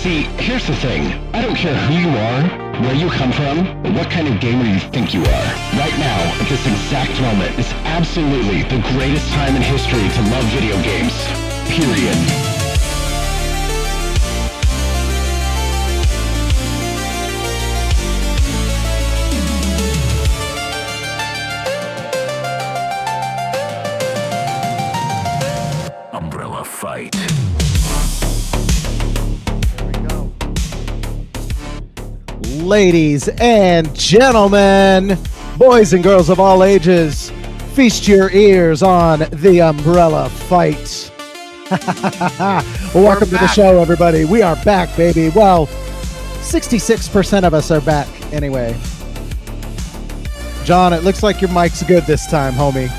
See, here's the thing. I don't care who you are, where you come from, or what kind of gamer you think you are. Right now, at this exact moment, is absolutely the greatest time in history to love video games. Period. Umbrella Fight. Ladies and gentlemen, boys and girls of all ages, feast your ears on the Umbrella Fight. Welcome to the show, everybody. We are back, baby. Well, 66% of us are back anyway. John, it looks like your mic's good this time, homie.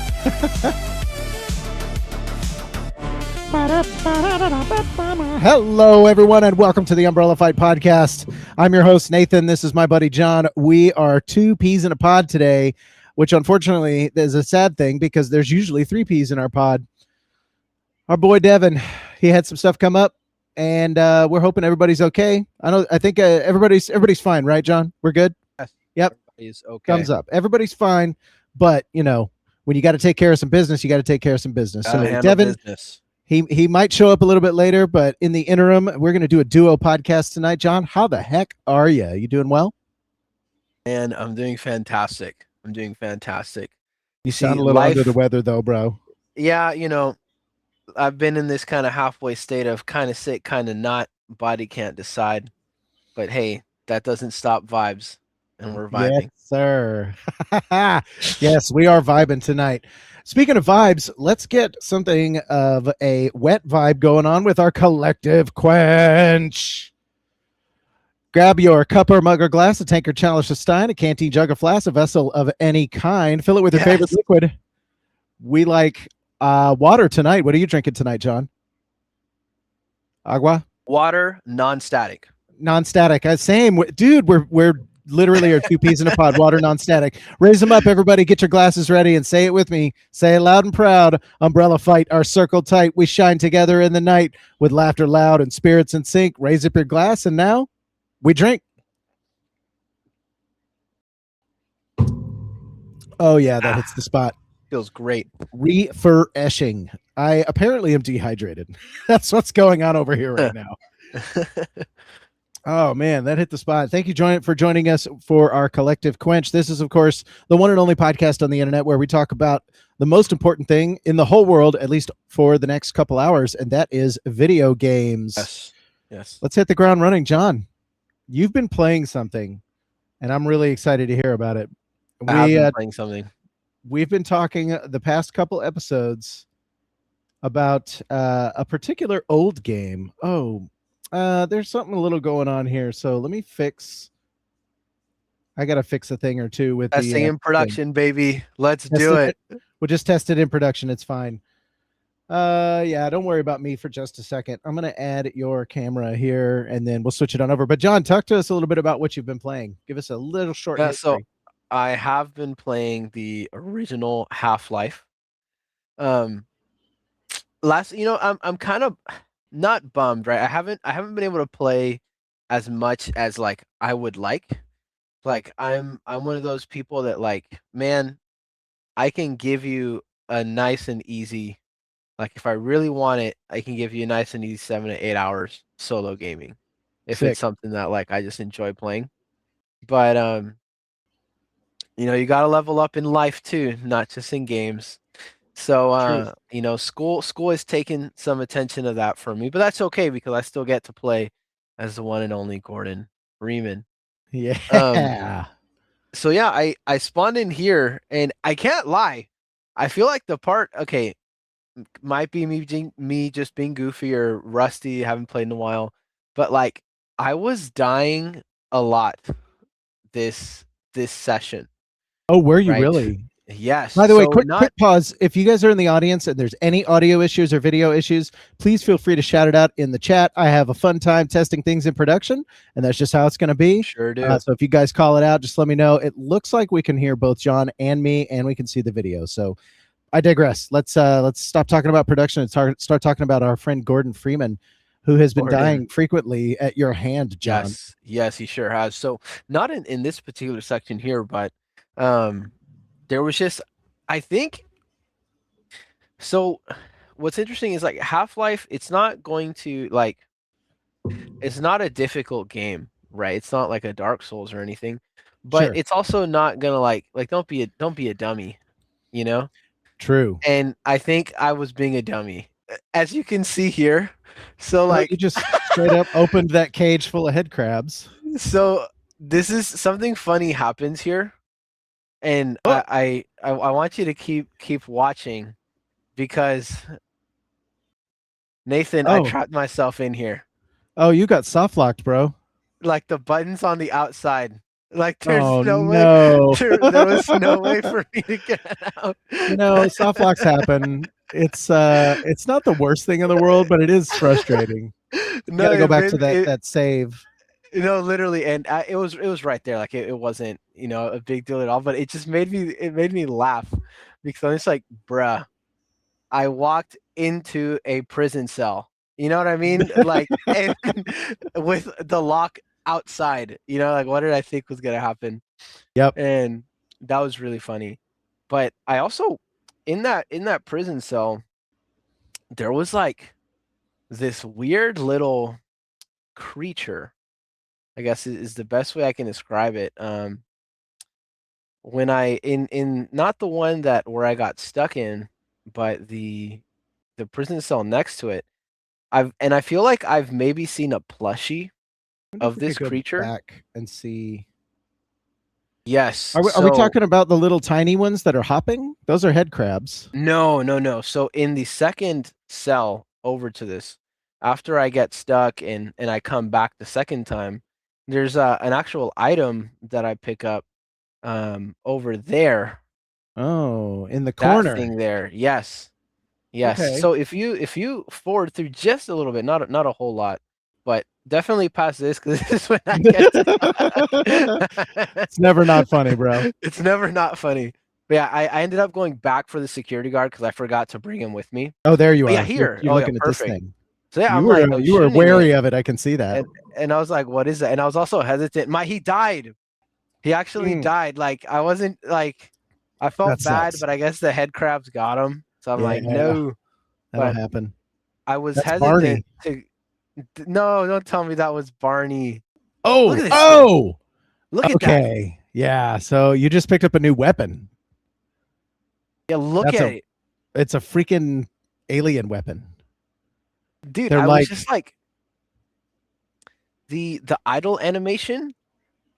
Hello, everyone, and welcome to the Umbrella Fight Podcast. I'm your host, Nathan. This is my buddy, John. We are two peas in a pod today, which unfortunately is a sad thing because there's usually three peas in our pod. Our boy, Devin, he had some stuff come up, and we're hoping everybody's okay. I think everybody's fine, right, John? We're good? Yes. Yep. Everybody's okay. Thumbs up. Everybody's fine, but, you know, when you got to take care of some business, you got to take care of some business. So, Devin, business. He might show up a little bit later, but in the interim, we're going to do a duo podcast tonight. John, how the heck are you? You doing well? And I'm doing fantastic. You sound a little under the weather, though, bro. Yeah, you know, I've been in this kind of halfway state of kind of sick, kind of not. Body can't decide. But hey, that doesn't stop vibes, and we're vibing. Yes, sir. Yes, we are vibing tonight. Speaking of vibes, let's get something of a wet vibe going on with our collective quench. Grab your cup or mug or glass, a tankard, chalice, a stein, a canteen, jug or flask, a vessel of any kind. Fill it with your favorite liquid. We like water tonight. What are you drinking tonight, John? Agua? Water, non-static. Non-static. Same. Dude, we're literally are two peas in a pod. Water, non-static. Raise them up, everybody. Get your glasses ready and say it with me. Say it loud and proud. Umbrella Fight, our circle tight. We shine together in the night with laughter loud and spirits in sync. Raise up your glass, and now we drink. Oh, yeah, that hits the spot. Feels great. Refreshing. I apparently am dehydrated. That's what's going on over here right now. Oh, man, that hit the spot. Thank you for joining us for our collective quench. This is, of course, the one and only podcast on the internet where we talk about the most important thing in the whole world, at least for the next couple hours, and that is video games. Yes. Let's hit the ground running. John, you've been playing something, and I'm really excited to hear about it. I've been playing something. We've been talking the past couple episodes about a particular old game. There's something a little going on here, so let me fix. I gotta fix a thing or two with Testing in production, baby. Let's do it. We'll just test it in production. It's fine. Yeah, don't worry about me for just a second. I'm gonna add your camera here, and then we'll switch it on over. But John, talk to us a little bit about what you've been playing. Give us a little short history. So I have been playing the original Half-Life. I'm kind of not bummed, right? I haven't been able to play as much as like I would like. Like I'm one of those people that like, man, I can give you a nice and easy, like if I really want it, I can give you a nice and easy 7 to 8 hours solo gaming. If Sick. It's something that like I just enjoy playing. But you gotta level up in life too, not just in games. So, school has taken some attention of that from me, but that's okay because I still get to play as the one and only Gordon Freeman. Yeah. So yeah, I spawned in here and I can't lie. I feel like the part, might be me just being goofy or rusty, haven't played in a while, but like I was dying a lot this session. Oh, were you right? really? Yes. By the way, quick pause. If you guys are in the audience and there's any audio issues or video issues, please feel free to shout it out in the chat. I have a fun time testing things in production, and that's just how it's going to be. Sure do. So if you guys call it out, just let me know. It looks like we can hear both John and me, and we can see the video. So I digress. Let's stop talking about production and start talking about our friend Gordon Freeman. who has been poured in. dying frequently at your hand, John. Yes, he sure has. So not in this particular section here, but there was just, I think, so what's interesting is like Half-Life, it's not going to like, it's not a difficult game, right? It's not like a Dark Souls or anything, but Sure. it's also not gonna like don't be a dummy, you know? True. And I think I was being a dummy, as you can see here. So Oh, you like, just straight up opened that cage full of head crabs. so this is something funny happens here, and Oh, I want you to keep watching because Nathan, I oh, trapped myself in here. oh, you got soft locked, bro. Like the buttons on the outside. Like there's Oh no way no. there was no way for me to get out. Soft locks happen. It's not the worst thing in the world, but it is frustrating. You got No, to go it back made to that it, that save. literally, and it was right there. Like it wasn't a big deal at all, but it made me laugh because I'm just like, bruh, I walked into a prison cell. You know what I mean? Like, and with the lock outside. Like what did I think was gonna happen? Yep. And that was really funny. But I also, in that prison cell, there was like this weird little creature, I guess is the best way I can describe it. When I in not the one that where I got stuck in, but the prison cell next to it, I feel like I've maybe seen a plushie I wonder if of we could this go creature. back and see. Yes. Are we So talking about the little tiny ones that are hopping? Those are head crabs. no, no, no. So in the second cell over to this, after I get stuck and I come back the second time, there's an actual item that I pick up over there. Oh, in the That corner. thing there. Yes. Yes. Okay. So if you forward through just a little bit, not a whole lot, but definitely past this because this is when I get It's never not funny, bro. it's never not funny. But yeah, I ended up going back for the security guard because I forgot to bring him with me. Oh, there you But yeah, are. You're here. you're Oh yeah, looking at this perfect. thing. So yeah, You I'm were like, I'm you were shooting it, wary of it. I can see that. and I was like, what is that? And I was also hesitant. He died. He actually Mm, died. Like I wasn't like, I that felt bad, sucks. but I guess the head crabs got him. So I'm like, Yeah, no. that'll But happen. I was That's hesitant Barney. to. No, don't tell me that was Barney. Look Oh, at this thing. oh. Look at that. Okay. Yeah. So you just picked up a new weapon. Yeah, look That's at a it, it's a freaking alien weapon. dude. They're I was like just like the idle animation.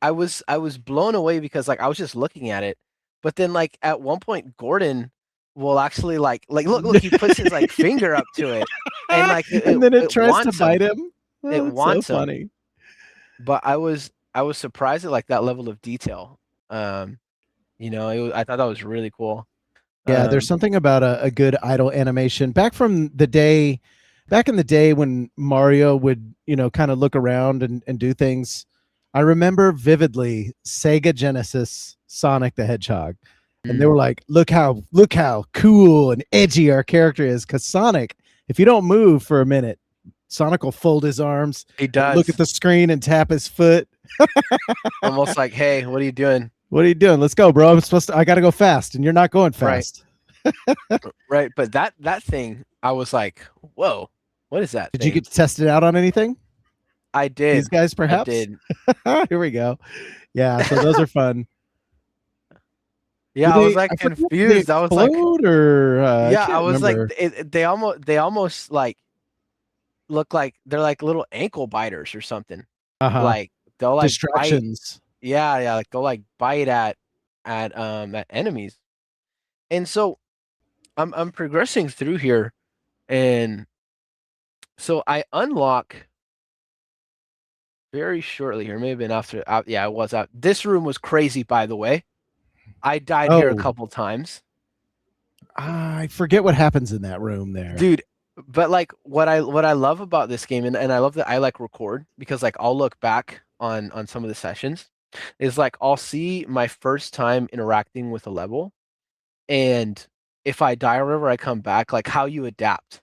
I was blown away because like I was just looking at it, but then like at one point Gordon will actually like look, he puts his like finger up to it, and like and then it it tries to wants bite him. him. It Oh, it's so wants him. funny. But I was surprised at like that level of detail. I thought that was really cool. Yeah, there's Um, something about a good idle animation back in the day when Mario would, kind of look around and do things. I remember vividly Sega Genesis Sonic the Hedgehog. And they mm, were like, look how cool and edgy our character is. Cause Sonic, if you don't move for a minute, Sonic will fold his arms he and look at does. the screen and tap his foot. Almost like, hey, what are you doing? What are you doing? Let's go, bro. I gotta go fast, and you're not going Right, fast. right. But that thing, I was like, whoa, what is that Did you thing? get to test it out on anything? I These did. guys, I perhaps? did. Here we go. Yeah, so those are fun. Do Yeah, I was they? like I forget. Do they confused. I was like, explode or I yeah, I can't was like, remember. they almost like look like they're like little ankle biters or something. Uh huh. Like they'll like bite. Distractions. Yeah, yeah, like they'll like bite at enemies. And so I'm progressing through here, and so I unlock very shortly here. Maybe been after. Yeah, I was out. This room was crazy, by the way. I died here a Oh, couple times, I forget what happens in that room there. dude. But like what I love about this game, and I love that I like record because like I'll look back on some of the sessions, is like I'll see my first time interacting with a level, and if I die or whatever, I come back, like how you adapt.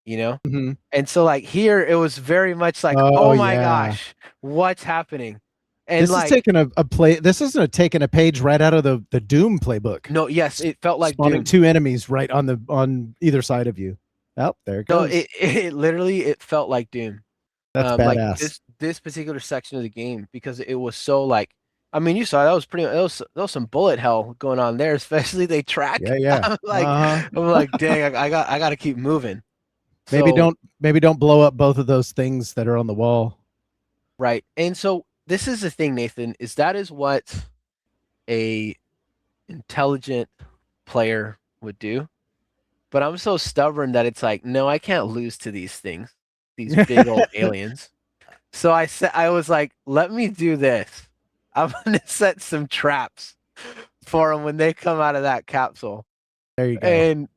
you know? Mhm. And so like here it was very much like, Oh, oh my yeah. gosh, what's happening? And This is like, taking a play. This isn't taking a page right out of the Doom playbook. no, yes, it felt like Spawning Doom. 2 enemies right on either side of you. Oh, there it No, goes. it literally it felt like Doom. That's Like badass. this particular section of the game because it was so like, I mean, you saw that was pretty. There was some bullet hell going on there, especially they track. Yeah, yeah. Uh-huh. I'm like, dang, I got to keep moving. Maybe So don't blow up both of those things that are on the wall. right, and so this is the thing, Nathan, is that is what a intelligent player would do. But I'm so stubborn that it's like, no, I can't lose to these things, these big old aliens. So I was like, let me do this. I'm gonna set some traps for them when they come out of that capsule, There you go. and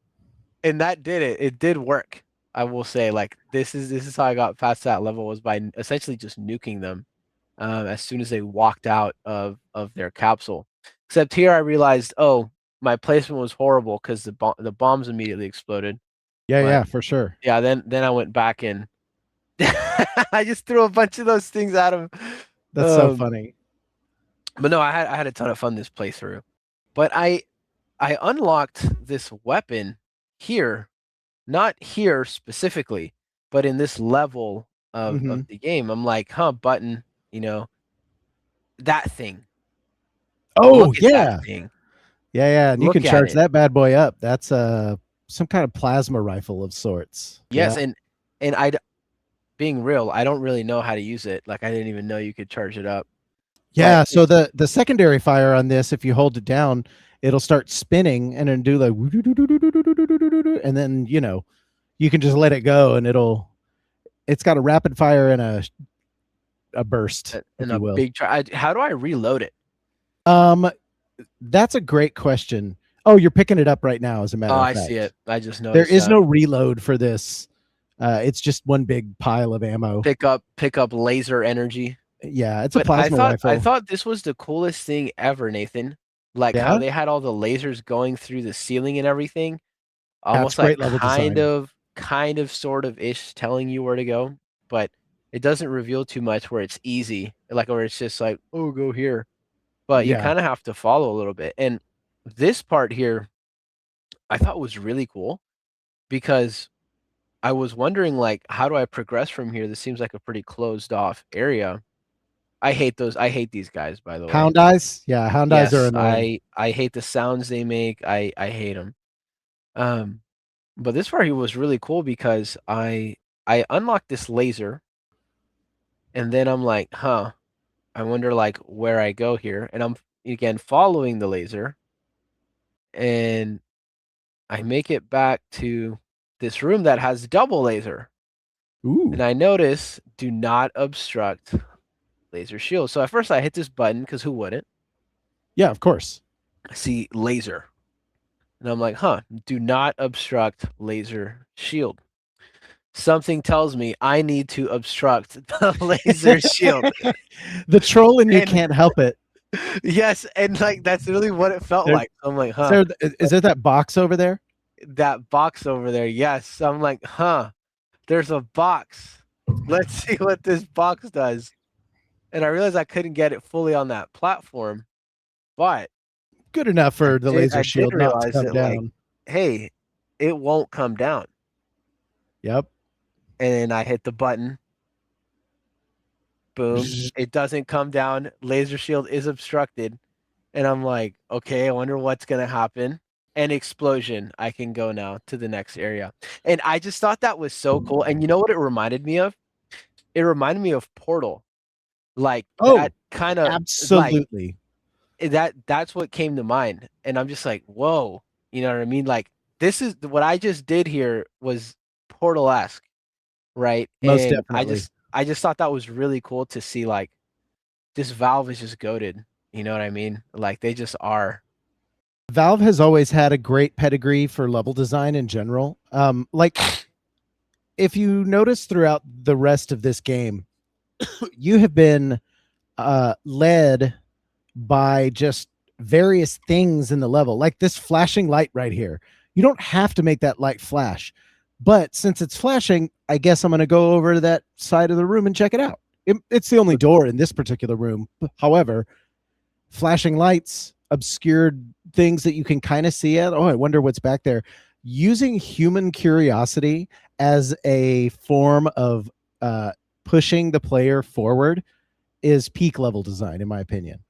that did it. It did work. I will say, like this is how I got past that level was by essentially just nuking them as soon as they walked out of their capsule. Except here, I realized, oh, my placement was horrible because the bombs immediately exploded. Yeah, But yeah, for sure. yeah, then I went back and I just threw a bunch of those things at him. That's so funny. But no, I had a ton of fun this playthrough. But I unlocked this weapon here, not here specifically, but in this level Mhm. of the game. I'm like, huh, button, you know, that thing. Oh, Look at that yeah. thing. Yeah, yeah, and you can Look at charge it. that bad boy up. That's some kind of plasma rifle of sorts. Yes, Yeah. and being real, I don't really know how to use it. Like I didn't even know you could charge it up. But Yeah, so the secondary fire on this, if you hold it down, it'll start spinning and then do like and then, you can just let it go and it's got a rapid fire and a burst, if in you a will. big try, how do I reload it? Um that's a great question. Oh, you're picking it up right now, as a Oh, matter of I see fact. it. I just There noticed is that. no reload for this. It's just one big pile of ammo. Pick up laser energy. Yeah, it's a But plasma I rifle. thought this was the coolest thing ever, Nathan. Like how Yeah, they had all the lasers going through the ceiling and everything, that's almost like great level design. kind of sort of ish telling you where to go, but it doesn't reveal too much where it's easy, like where it's just like, oh, go here. But you Yeah. kind of have to follow a little bit. And this part here I thought was really cool because I was wondering like how do I progress from here? This seems like a pretty closed off area. I hate those. I hate these guys, by the way. Hound eyes? Yeah, hound eyes are Yes, annoying. I hate the sounds they make. I hate them. Um, but this part here was really cool because I unlocked this laser, and then I'm like, huh. I wonder like where I go here, and I'm again following the laser, and I make it back to this room that has double laser, and Ooh. I notice do not obstruct laser shield. So at first I hit this button because who wouldn't? Yeah, of course. I see laser. And I'm like, huh, do not obstruct laser shield. Something tells me I need to obstruct the laser shield. The troll in you And can't help it. yes, and like that's really what it felt There, like. I'm like, is huh, there is there that box over there? that box over there. Yes. I'm like, huh, there's a box. Let's see what this box does. And I realized I couldn't get it fully on that platform, but Good enough for the laser I did shield not to realize come that like, down. hey, it won't come down. Yep. And I hit the button. Boom. It doesn't come down. Laser shield is obstructed. And I'm like, okay, I wonder what's going to happen. And explosion. I can go now to the next area. And I just thought that was so cool. And you know what it reminded me of? It reminded me of Portal. Like Oh, that kind of like absolutely. that's what came to mind. And I'm just like, whoa. You know what I mean? Like this is what I just did here was Portal-esque, right? Most And definitely. I just thought that was really cool to see like this Valve is just goated. You know what I mean? Like they just are. Valve has always had a great pedigree for level design in general. Like if you notice throughout the rest of this game, you have been led by just various things in the level, like this flashing light right here. You don't have to make that light flash, But since it's flashing, I guess I'm going to go over to that side of the room and check it out. It's the only door in this particular room. However, flashing lights, obscured things that you can kind of see at. Oh, I wonder what's back there. Using human curiosity as a form of pushing the player forward is peak level design, in my opinion.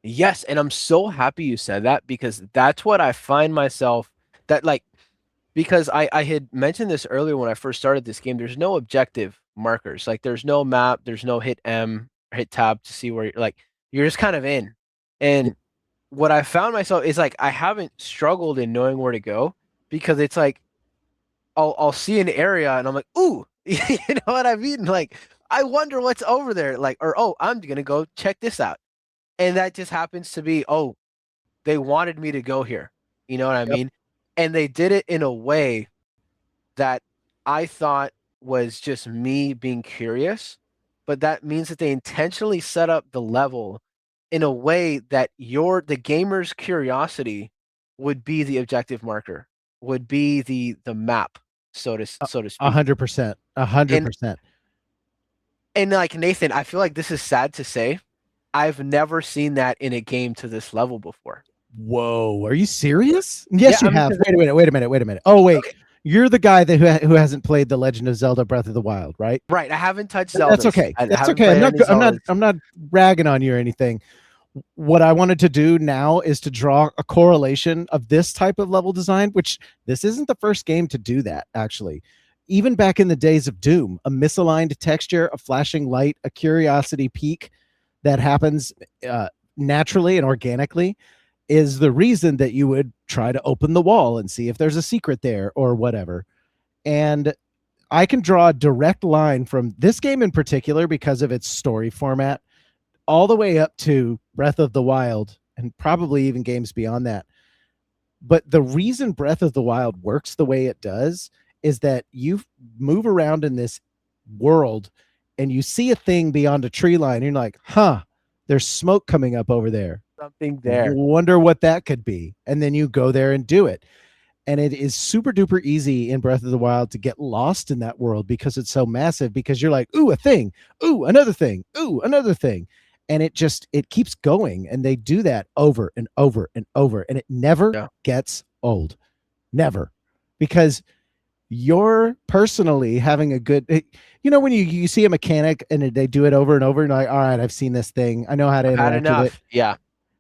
Yes, and I'm so happy you said that because that's what I find myself that like because I had mentioned this earlier when I first started this game. There's no objective markers. Like there's no map, there's no hit M or hit tab to see where you're just kind of in. And what I found myself is like I haven't struggled in knowing where to go because it's like I'll see an area and I'm like, ooh, you know what I mean? Like I wonder what's over there. Like, or oh, I'm gonna go check this out. And that just happens to be, oh, they wanted me to go here. You know what I Yep. mean? And they did it in a way that I thought was just me being curious, but that means that they intentionally set up the level in a way that the gamer's curiosity would be the objective marker, would be the map, so to speak. 100%. 100%. And like Nathan, I feel like this is sad to say. I've never seen that in a game to this level before. Whoa, are you serious? Yes, Yeah, you I mean, have. Wait a minute. Oh, wait. okay, You're the guy that who hasn't played The Legend of Zelda Breath of the Wild, right? right. I haven't touched That's Zeldas. okay. I That's haven't okay. I'm played not any I'm not Zeldas. I'm not ragging on you or anything. What I wanted to do now is to draw a correlation of this type of level design, which this isn't the first game to do that, actually. Even back in the days of Doom, a misaligned texture, a flashing light, a curiosity peak that happens naturally and organically is the reason that you would try to open the wall and see if there's a secret there or whatever. And I can draw a direct line from this game in particular because of its story format all the way up to Breath of the Wild and probably even games beyond that. But the reason Breath of the Wild works the way it does is that you move around in this world and you see a thing beyond a tree line. And you're like, huh, there's smoke coming up over there. Something there. Wonder what that could be. And then you go there and do it. And it is super duper easy in Breath of the Wild to get lost in that world because it's so massive, because you're like, ooh, a thing, ooh, another thing, ooh, another thing. And it keeps going. And they do that over and over and over. And it never gets old. Never. Because you're personally having a good, when you see a mechanic and they do it over and over and like, all right, I've seen this thing. I know how to interact with it.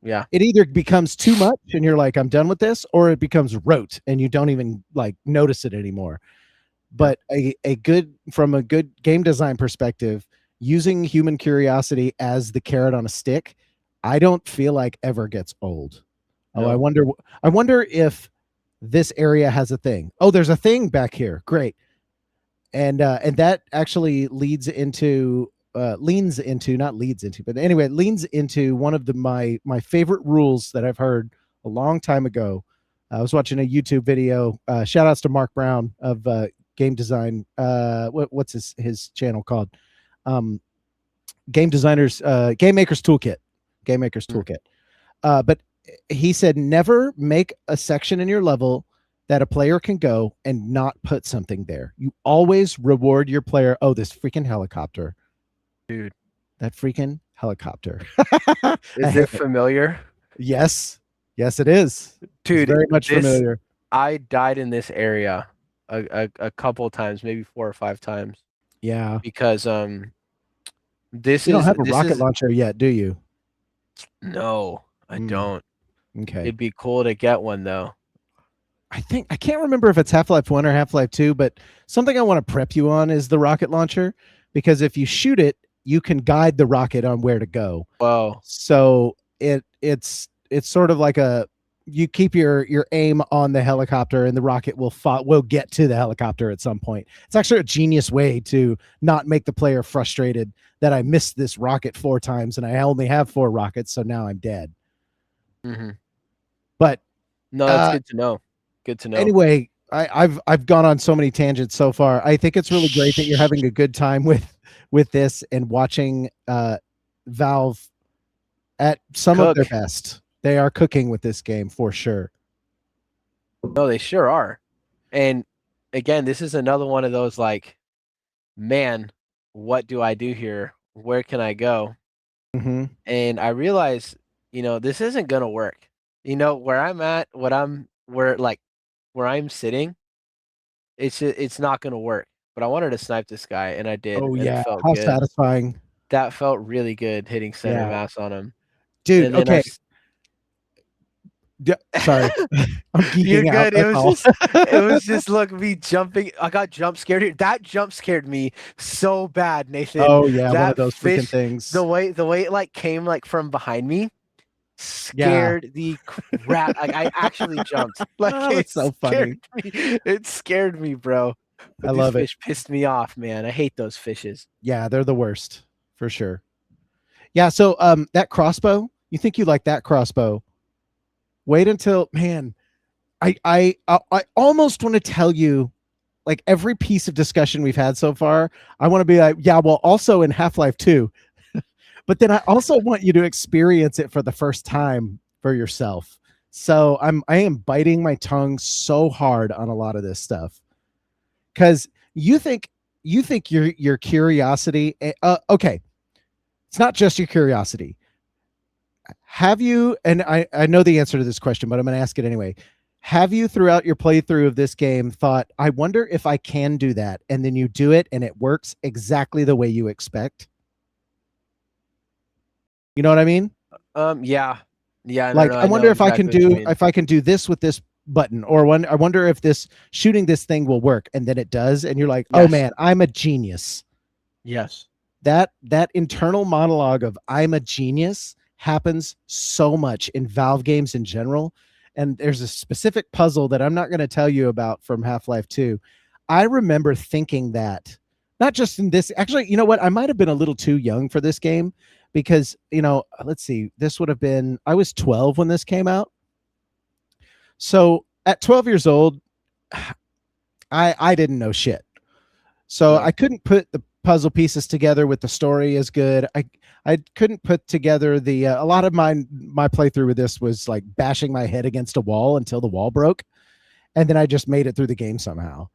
Yeah. It either becomes too much and you're like, I'm done with this, or it becomes rote and you don't even like notice it anymore. But from a good game design perspective, using human curiosity as the carrot on a stick, I don't feel like ever gets old. No. Oh, I wonder if this area has a thing. Oh, there's a thing back here. Great. And that actually leans into one of my favorite rules that I've heard a long time ago. I was watching a YouTube video. Shout outs to Mark Brown of game design. What's his channel called? Game Makers Toolkit. But he said, never make a section in your level that a player can go and not put something there. You always reward your player. Oh, this freaking helicopter. Dude. That freaking helicopter. Is it familiar? Yes. Yes, it is. Dude, it's very much familiar. I died in this area a couple times, maybe 4 or 5 times. Yeah. Because you don't have a rocket launcher yet, do you? No, I don't. Okay. It'd be cool to get one though. I can't remember if it's Half-Life 1 or Half-Life 2, but something I want to prep you on is the rocket launcher, because if you shoot it, you can guide the rocket on where to go. Wow. So it's sort of like you keep your aim on the helicopter and the rocket will get to the helicopter at some point. It's actually a genius way to not make the player frustrated that I missed this rocket 4 times and I only have 4 rockets, so now I'm dead. Mm-hmm. But no, that's good to know. Good to know. Anyway, I've gone on so many tangents so far. I think it's really great that you're having a good time with this and watching Valve at some of their best. They are cooking with this game for sure. No, they sure are. And again, this is another one of those like, man, what do I do here? Where can I go? Hmm. And I realized, this isn't gonna work. Where I'm at, where I'm sitting, it's not gonna work. But I wanted to snipe this guy, and I did, Oh and it yeah, felt how good. satisfying. That felt really good hitting center Yeah, mass on him. dude. And then Okay, sorry, I'm you're geeking out. good. That's all. It was just look me jumping. I got jump scared here. That jump scared me so bad, Nathan. Oh yeah, one of That those freaking fish, the things. way it like came like from behind me, Yeah. scared the crap. Like I actually jumped. Like Oh, it that's so scared funny. me. It scared me, bro. I But these love it. fish pissed me off, man. I hate those fishes. Yeah, they're the worst for sure. Yeah, so that crossbow, you think you like that crossbow? Wait until, man, I almost want to tell you like every piece of discussion we've had so far. I want to be like, yeah, well, also in Half-Life 2. But then I also want you to experience it for the first time for yourself. So I am biting my tongue so hard on a lot of this stuff because you think your curiosity. Okay, it's not just your curiosity. Have you? And I know the answer to this question, but I'm going to ask it anyway. Have you, throughout your playthrough of this game, thought, I wonder if I can do that, and then you do it and it works exactly the way you expect? You know what I mean? Yeah, yeah. No, Like, no. I I wonder know if I can exactly what you do mean. if I can do this with this button, or when I wonder if this shooting this thing will work, and then it does, and you're like, oh Yes, man, I'm a genius. yes. That internal monologue of I'm a genius happens so much in Valve games in general. And there's a specific puzzle that I'm not going to tell you about from Half-Life 2. I remember thinking that, not just in this, actually, you know what? I might have been a little too young for this game because, let's see, this would have been, I was 12 when this came out. So at 12 years old, I didn't know shit. So No. I couldn't put the puzzle pieces together with the story as good. I couldn't put together the a lot of my playthrough with this was like bashing my head against a wall until the wall broke, and then I just made it through the game somehow,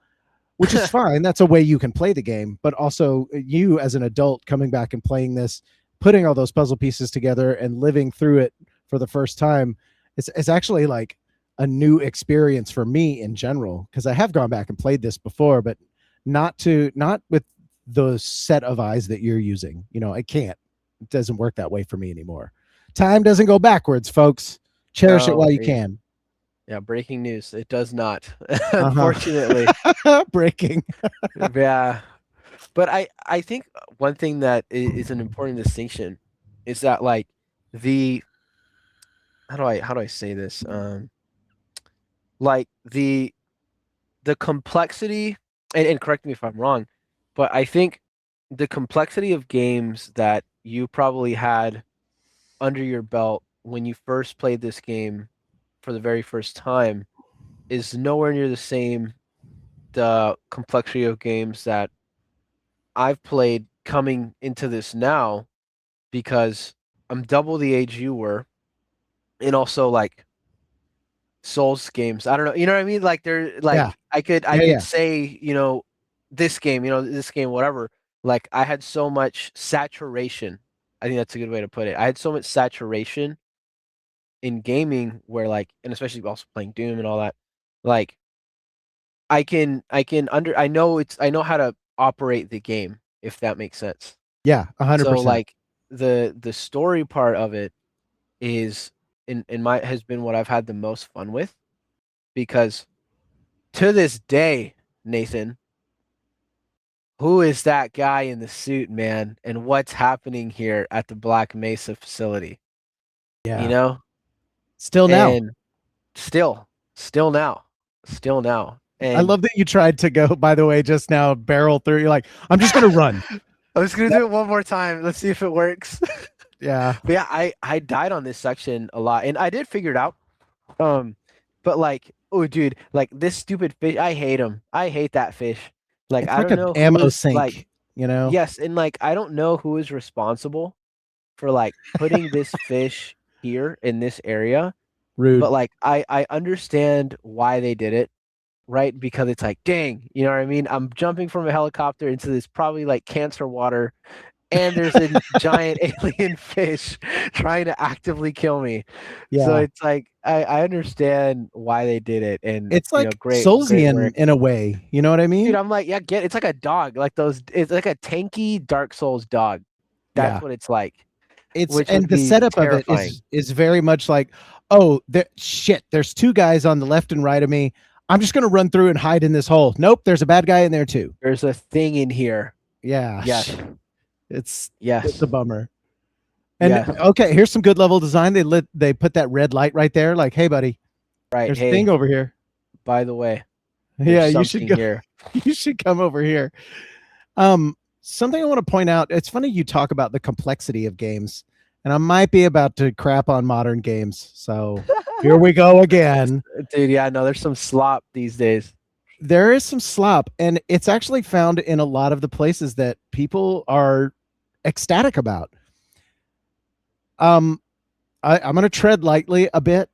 which is fine. That's a way you can play the game, but also you as an adult coming back and playing this, putting all those puzzle pieces together and living through it for the first time, it's actually like a new experience for me in general because I have gone back and played this before, but not with the set of eyes that you're using. I can't. It doesn't work that way for me anymore. Time doesn't go backwards, folks. Cherish it Oh, while you can. yeah. Breaking news. It does not, Uh-huh. unfortunately. Breaking. Yeah. But I think one thing that is an important distinction is that like the how do I say this? Like the complexity, and correct me if I'm wrong, but I think the complexity of games that you probably had under your belt when you first played this game for the very first time is nowhere near the same the complexity of games that I've played coming into this now because I'm double the age you were, and also like Souls games. I don't know, you know what I mean? Like they're Yeah. like I Yeah. could Yeah. say, this game, whatever. Like I had so much saturation. I think that's a good way to put it. I had so much saturation in gaming where like, and especially also playing Doom and all that. Like I know how to operate the game, if that makes sense. Yeah. 100%. So the story part of it is in my has been what I've had the most fun with because to this day, Nathan, who is that guy in the suit, man? And what's happening here at the Black Mesa facility? You Yeah. know? Still now. And still, still now, still now. I And love that you tried to go, by the way, just now barrel through. You're like, I'm just gonna run. I was gonna do it one more time. Let's see if it works. Yeah. But yeah, I died on this section a lot, and I did figure it out. But like, oh, dude, like this stupid fish, I hate him. I hate that fish. Like, It's I like don't an know who ammo is like, sink. yes, and like, I don't know who is responsible for like putting this fish here in this area. Rude. But like, I understand why they did it. right? Because it's like, dang, you know what I mean? I'm jumping from a helicopter into this probably like cancer water, and there's a giant alien fish trying to actively kill me. So Yeah. it's like I understand why they did it, and It's you know, like great Soulsian work. in a way. You know what I Dude, mean? I'm like, yeah, it's like a dog. Like those, it's like a tanky Dark Souls dog. That's Yeah. what it's like, It's which and would the be setup of it terrifying. is very much like, oh, shit, there's two guys on the left and right of me. I'm just gonna run through and hide in this hole. Nope, there's a bad guy in there too. There's a thing in here. Yeah. Yes, It's yes, a bummer. And yes. okay, here's some good level design. They put that red light right there, like, hey buddy, Right. there's a thing Hey, over here. by the way, there's Yeah, you should something go. here. You should come over here. Something I want to point out. It's funny you talk about the complexity of games, and I might be about to crap on modern games. So here we go again. Dude, yeah, no, there's some slop these days. There is some slop, and it's actually found in a lot of the places that people are ecstatic about. I'm going to tread lightly a bit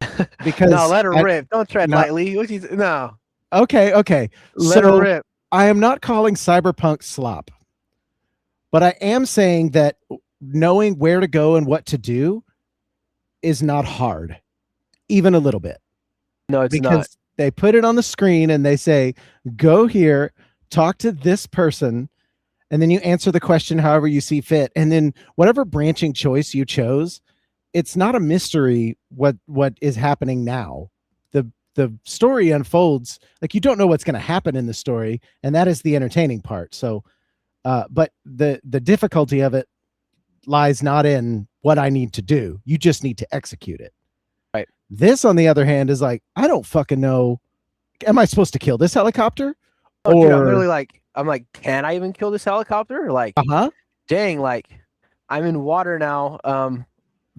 No, because let her rip. Don't tread no, lightly. No, okay. let her So rip. I am not calling cyberpunk slop, but I am saying that knowing where to go and what to do is not hard, even a little bit, No, it's not. because they put it on the screen and they say, go here, talk to this person, and then you answer the question however you see fit. And then whatever branching choice you chose, it's not a mystery what is happening now. The story unfolds, like, you don't know what's going to happen in the story, and that is the entertaining part. So but the difficulty of it lies not in what I need to do. You just need to execute it. Right. This, on the other hand, is like, I don't fucking know. Am I supposed to kill this helicopter? Oh, dude, I'm Or literally like, I'm like, can I even kill this helicopter? Like, uh-huh. dang, like, I'm in water now.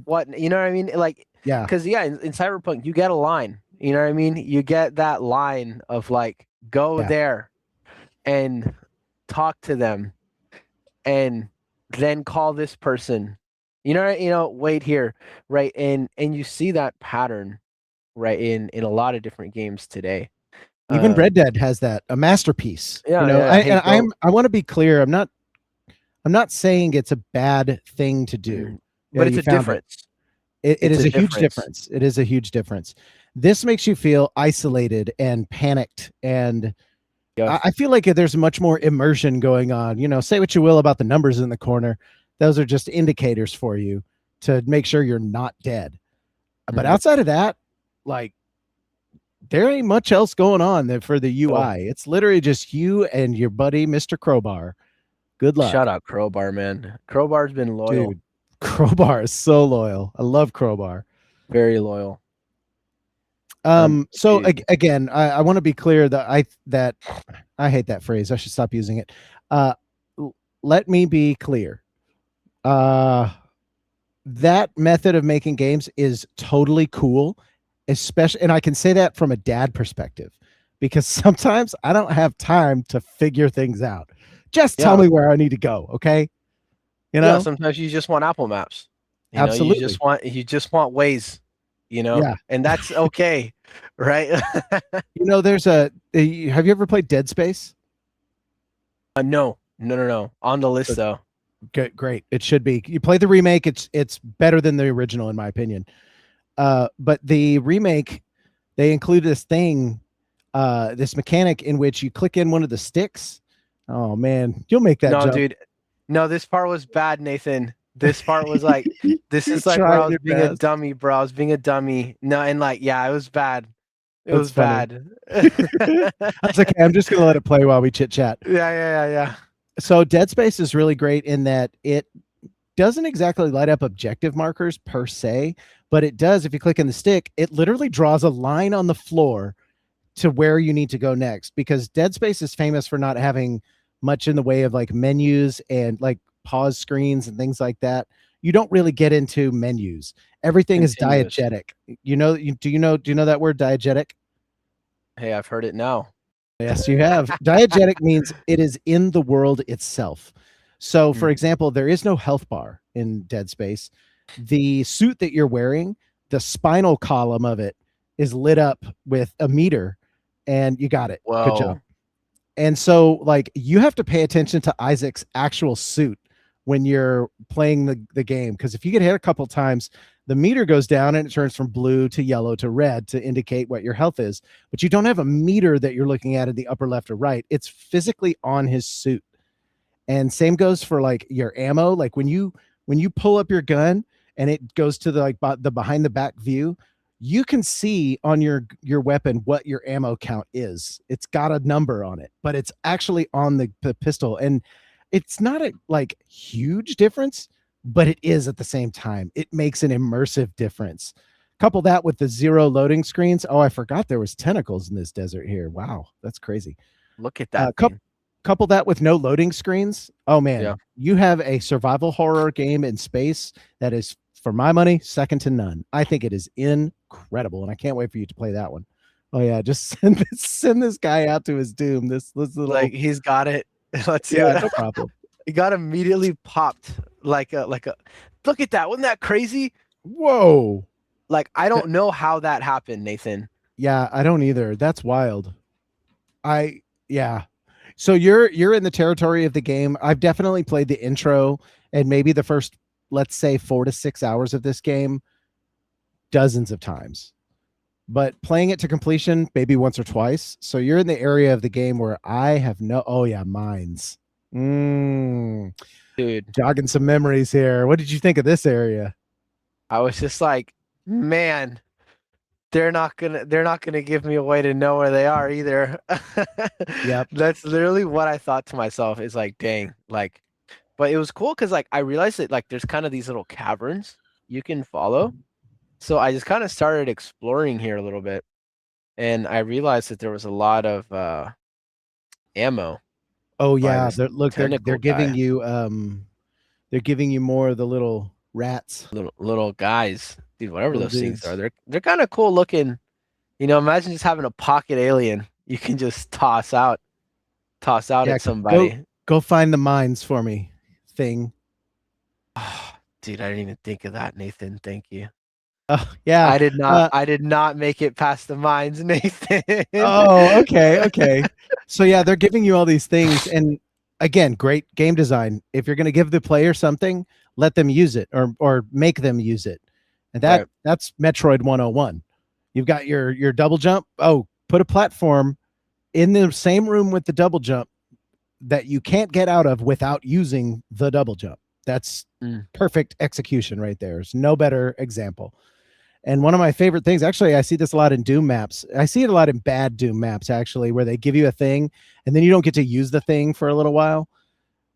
What, you know what I mean? Like, Yeah. because yeah, in Cyberpunk, you get a line. You know what I mean? You get that line of like, go Yeah. there and talk to them, and then call this person. Wait here, right? And you see that pattern, right, in a lot of different games today. Even Red Dead has that, a masterpiece. Yeah, You know, yeah. Hey, go. I want to be clear. I'm not saying it's a bad thing to do. Yeah, But it's you a found it. difference. It It's is a a huge difference. difference. It is a huge difference. This makes you feel isolated and panicked, and Yes. I feel like there's much more immersion going on. You know, say what you will about the numbers in the corner; those are just indicators for you to make sure you're not dead. But outside of that, like, there ain't much else going on there for the UI. It's literally just you and your buddy, Mr. Crowbar. Good luck. Shout out Crowbar, man. Crowbar's been loyal. Dude, Crowbar is so loyal. I love Crowbar. Very loyal. So Dude. again, I want to be clear that I hate that phrase. I should stop using it. Let me be clear. That method of making games is totally cool, especially, and I can say that from a dad perspective, because sometimes I don't have time to figure things out. Just tell me where I need to go, okay? You know, sometimes you just want Apple Maps. Absolutely. You just want Waze, Yeah. and that's okay, right? You know, have you ever played Dead Space? No. On the list though. Great. It should be. You play the remake. It's better than the original, in my opinion. But the remake, they include this thing, this mechanic in which you click in one of the sticks. Oh man, you'll make that jump. Dude. No, this part was bad, Nathan. This part was like, this is like where I was being a dummy, bro. I was being a dummy. No, and like, yeah, it was bad. It was bad. That's okay. I'm just gonna let it play while we chit chat. Yeah. So Dead Space is really great in that it doesn't exactly light up objective markers per se, but it does. If you click in the stick, it literally draws a line on the floor to where you need to go next, because Dead Space is famous for not having much in the way of like menus and like pause screens and things like that. You don't really get into menus. Everything is diegetic. Do you know that word, diegetic? Hey, I've heard it now. Yes, you have. Diegetic means it is in the world itself. So, for example, there is no health bar in Dead Space. The suit that you're wearing, the spinal column of it is lit up with a meter, and you got it. Good job. Whoa. And so, like, you have to pay attention to Isaac's actual suit when you're playing the game, because if you get hit a couple times, the meter goes down and it turns from blue to yellow to red to indicate what your health is. But you don't have a meter that you're looking at in the upper left or right. It's physically on his suit. And same goes for like your ammo. Like when you pull up your gun and it goes to the like the behind the back view, you can see on your weapon what your ammo count is. It's got a number on it, but it's actually on the pistol, and it's not a like huge difference, but it is at the same time. It makes an immersive difference. Couple that with the 0 loading screens. Oh, I forgot there was tentacles in this desert here. Wow, that's crazy. Look at that thing. Couple that with no loading screens. Oh man, Yeah. you have a survival horror game in space that is, for my money, second to none. I think it is incredible, and I can't wait for you to play that one. Oh yeah, just send this guy out to his doom. This little, Like he's got it. Let's see. yeah, no problem. He got immediately popped like a look at that. Wasn't that crazy? Whoa. Like I don't know how that happened, Nathan. Yeah, I don't either. That's wild. Yeah. So you're in the territory of the game. I've definitely played the intro and maybe the first, let's say, 4 to 6 hours of this game dozens of times. But playing it to completion maybe once or twice. So you're in the area of the game where I have mines. Dude, Jogging some memories here. What did you think of this area? I was just like, man, they're not gonna give me a way to know where they are either. Yep. That's literally what I thought to myself, is like, dang, like, but it was cool because like I realized that like there's kind of these little caverns you can follow. So I just kind of started exploring here a little bit, and I realized that there was a lot of ammo. Oh by yeah, this they're tentacle giving guy. you they're giving you more of the little rats. little guys, dude, whatever Little those things dudes. are. They're kind of cool looking. You know, imagine just having a pocket alien you can just toss out Yeah, at somebody. go find the mines for me, thing. Oh, dude, I didn't even think of that, Nathan. Thank you. Oh yeah. I did not make it past the mines, Nathan. Oh, okay. So yeah, they're giving you all these things, and again, great game design. If you're going to give the player something, let them use it, or make them use it. And Right. that's Metroid 101. You've got your double jump. Oh, put a platform in the same room with the double jump that you can't get out of without using the double jump. That's perfect execution right there. There's no better example. And one of my favorite things, actually, I see this a lot in Doom maps. I see it a lot in bad Doom maps, actually, where they give you a thing and then you don't get to use the thing for a little while.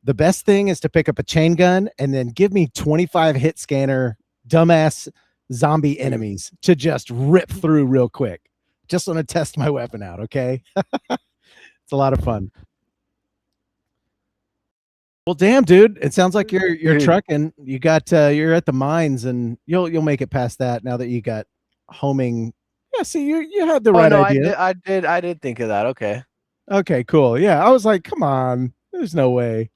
The best thing is to pick up a chain gun and then give me 25 hit scanner dumbass zombie enemies to just rip through real quick. Just want to test my weapon out, okay? It's a lot of fun. Well, damn, dude, it sounds like you're Dude. trucking. You got you're at the mines, and you'll make it past that now that you got homing. Yeah, see, you had the Oh right no, idea. I did think of that. Okay. Okay, cool. Yeah, I was like, come on, there's no way.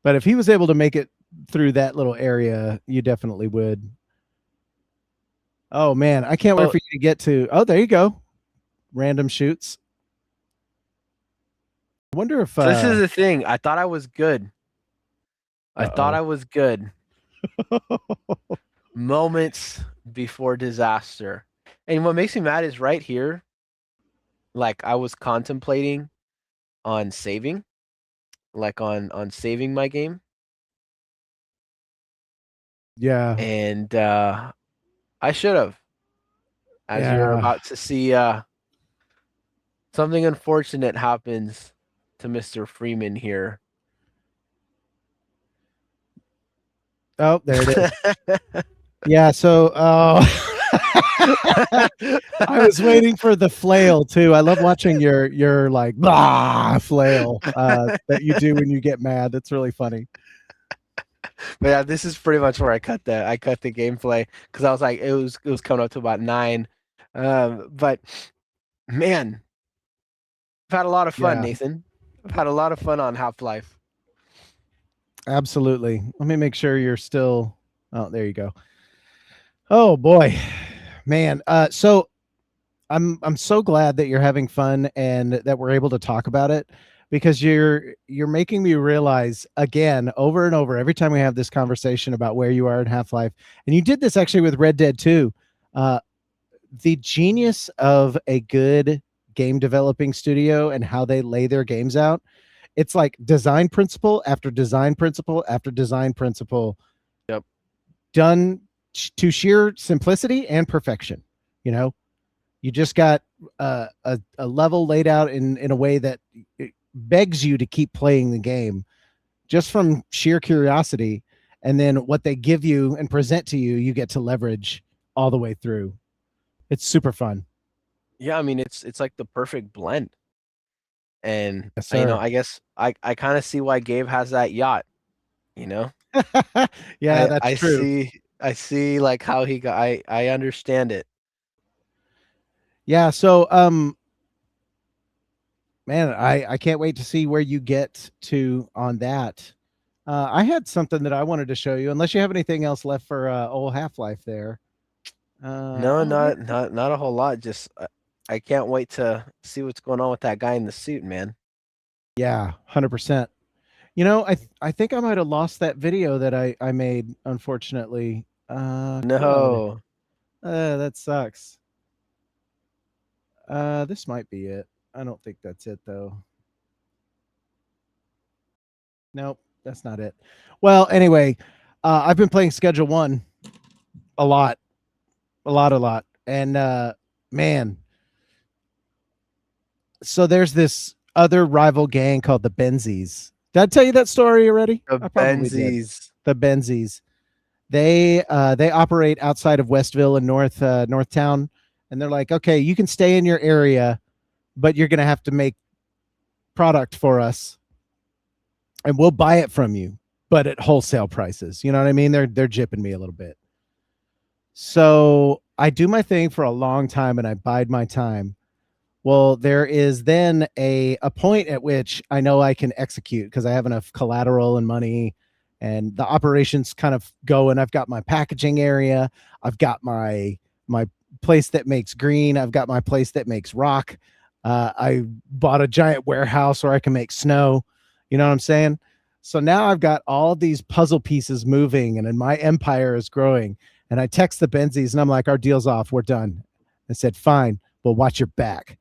But if he was able to make it through that little area, you definitely would. Oh man, I can't wait for you to get to. Oh, there you go. Random shoots. I wonder if So this is the thing. I thought I was good. I thought I was good. Moments before disaster. And what makes me mad is right here, like I was contemplating on saving, like on saving my game. Yeah. And I should have. As you're Yeah. about to see something unfortunate happens to Mr. Freeman here. Oh, there it is. Yeah, so I was waiting for the flail too. I love watching your like blah flail that you do when you get mad. That's really funny. But yeah, this is pretty much where I cut the gameplay because I was like it was coming up to about 9. But man, I've had a lot of fun, Yeah. Nathan. I've had a lot of fun on Half-Life. Absolutely. Let me make sure you're still. Oh, there you go. Oh boy, man. So I'm so glad that you're having fun and that we're able to talk about it, because you're making me realize again over and over every time we have this conversation about where you are in Half-Life. And you did this actually with Red Dead 2. Uh, the genius of a good game developing studio and how they lay their games out. It's like design principle after design principle after design principle, Yep. done to sheer simplicity and perfection. You know, you just got a level laid out in a way that it begs you to keep playing the game just from sheer curiosity. And then what they give you and present to you, you get to leverage all the way through. It's super fun. Yeah, I mean it's like the perfect blend. And Yes, you know, sir. I guess I kind of see why Gabe has that yacht, you know? Yeah, that's true. I see like how he got I understand it. Yeah, so man, I can't wait to see where you get to on that. I had something that I wanted to show you, unless you have anything else left for old Half-Life there. No, Oh, here. not a whole lot. Just I can't wait to see what's going on with that guy in the suit, man. Yeah, 100%. You know, I think I might have lost that video that I made, unfortunately. Crud. No. That sucks. This might be it. I don't think that's it though. Nope, that's not it. Well, anyway, I've been playing Schedule One a lot, a lot, and man, so there's this other rival gang called the Benzies. Did I tell you that story already? The I probably did. Benzies. The Benzies. They operate outside of Westville and Northtown, and they're like, okay, you can stay in your area, but you're gonna have to make product for us, and we'll buy it from you, but at wholesale prices. You know what I mean? They're jipping me a little bit. So I do my thing for a long time and I bide my time. Well, there is then a point at which I know I can execute because I have enough collateral and money, and the operations kind of go. And I've got my packaging area. I've got my place that makes green. I've got my place that makes rock. I bought a giant warehouse where I can make snow. You know what I'm saying? So now I've got all these puzzle pieces moving, and then my empire is growing. And I text the Benzies, and I'm like, "Our deal's off. We're done." I said, "Fine, but watch your back."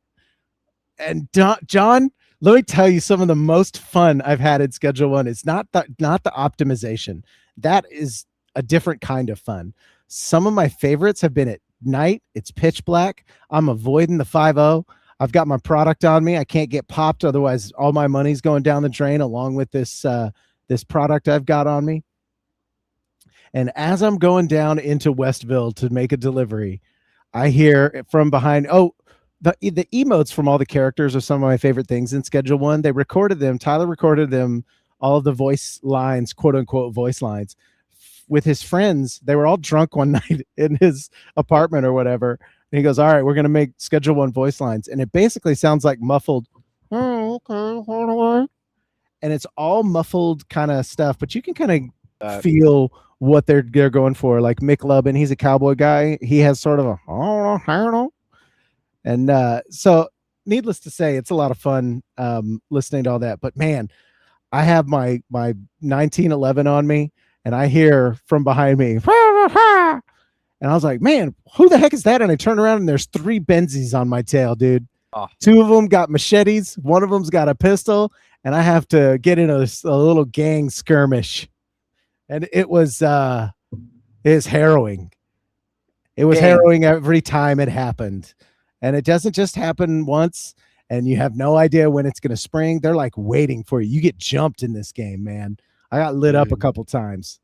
And John, let me tell you, some of the most fun I've had in Schedule One is not the optimization. That is a different kind of fun. Some of my favorites have been at night. It's pitch black. I'm avoiding the 5-0. I've got my product on me. I can't get popped, otherwise all my money's going down the drain along with this product I've got on me. And as I'm going down into Westville to make a delivery, I hear from behind, oh, the emotes from all the characters are some of my favorite things in Schedule One. They recorded them. Tyler recorded them, all of the voice lines, quote unquote voice lines, with his friends. They were all drunk one night in his apartment or whatever. And he goes, "All right, we're gonna make Schedule One voice lines," and it basically sounds like muffled. Oh, okay, and it's all muffled kind of stuff, but you can kind of feel what they're going for. Like Mick Lubin, he's a cowboy guy. He has sort of a I don't know. And so, needless to say, it's a lot of fun listening to all that. But man, I have my 1911 on me, and I hear from behind me, and I was like, "Man, who the heck is that?" And I turn around, and there's 3 Benzies on my tail, dude. Oh. 2 of them got machetes, one of them's got a pistol, and I have to get in a little gang skirmish. And it was harrowing. It was harrowing every time it happened. And it doesn't just happen once, and you have no idea when it's going to spring. They're like waiting for you. You get jumped in this game, man. I got lit up a couple times.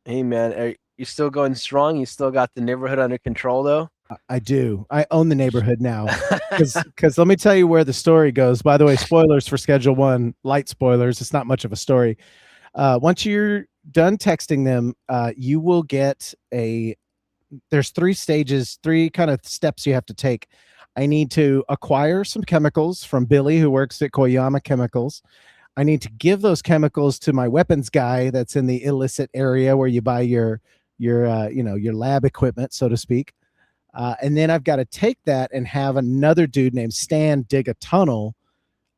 Hey, man, are you still going strong? You still got the neighborhood under control, though? I do. I own the neighborhood now. Because let me tell you where the story goes. By the way, spoilers for Schedule One, light spoilers. It's not much of a story. Once you're done texting them, you will get there's 3 stages, 3 kind of steps you have to take. I need to acquire some chemicals from Billy, who works at Koyama Chemicals. I need to give those chemicals to my weapons guy that's in the illicit area where you buy your lab equipment, so to speak. And then I've got to take that and have another dude named Stan dig a tunnel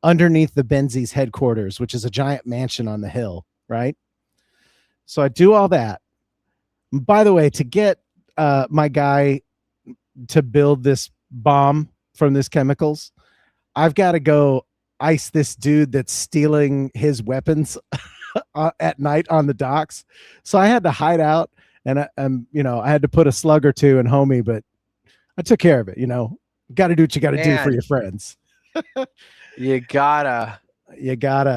underneath the Benzies headquarters, which is a giant mansion on the hill, right? So I do all that. By the way, to get my guy to build this bomb from this chemicals, I've got to go ice this dude that's stealing his weapons at night on the docks. So I had to hide out, and I had to put a slug or two in homie, but I took care of it. Got to do what you got to do for your friends. You gotta.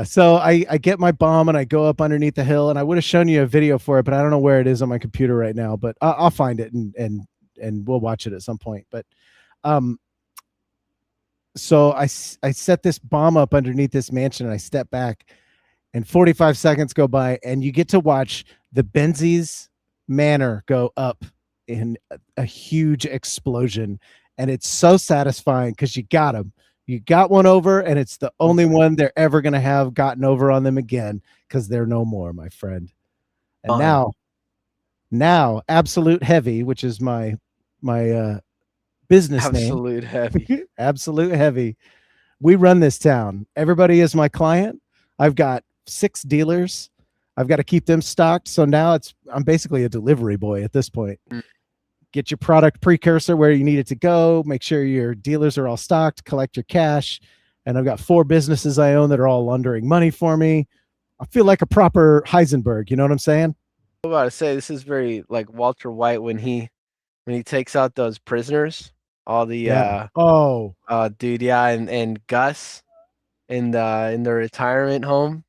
So I get my bomb and I go up underneath the hill, and I would have shown you a video for it, but I don't know where it is on my computer right now, but I'll find it and we'll watch it at some point. But so I set this bomb up underneath this mansion, and I step back, and 45 seconds go by, and you get to watch the Benzies Manor go up in a huge explosion. And it's so satisfying because you got them. You got one over, and it's the only one they're ever going to have gotten over on them again, because they're no more, my friend. And now Absolute Heavy, which is my business name. Absolute Heavy. Absolute Heavy. We run this town. Everybody is my client. I've got 6 dealers. I've got to keep them stocked. So now I'm basically a delivery boy at this point. Get your product precursor where you need it to go. Make sure your dealers are all stocked. Collect your cash. And I've got 4 businesses I own that are all laundering money for me. I feel like a proper Heisenberg. You know what I'm saying? I'm about to say, this is very like Walter White when he takes out those prisoners. All the dude, yeah, and Gus in the retirement home.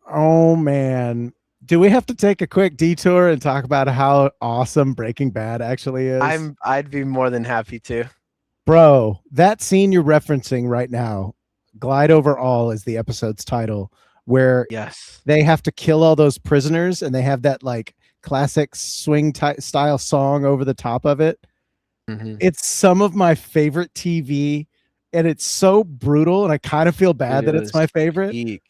Oh man. Do we have to take a quick detour and talk about how awesome Breaking Bad actually is? I'd be more than happy to. Bro, that scene you're referencing right now, Glide Over All is the episode's title, where they have to kill all those prisoners, and they have that like classic swing style song over the top of it. Mm-hmm. It's some of my favorite TV, and it's so brutal, and I kind of feel bad that it's my favorite. Peak.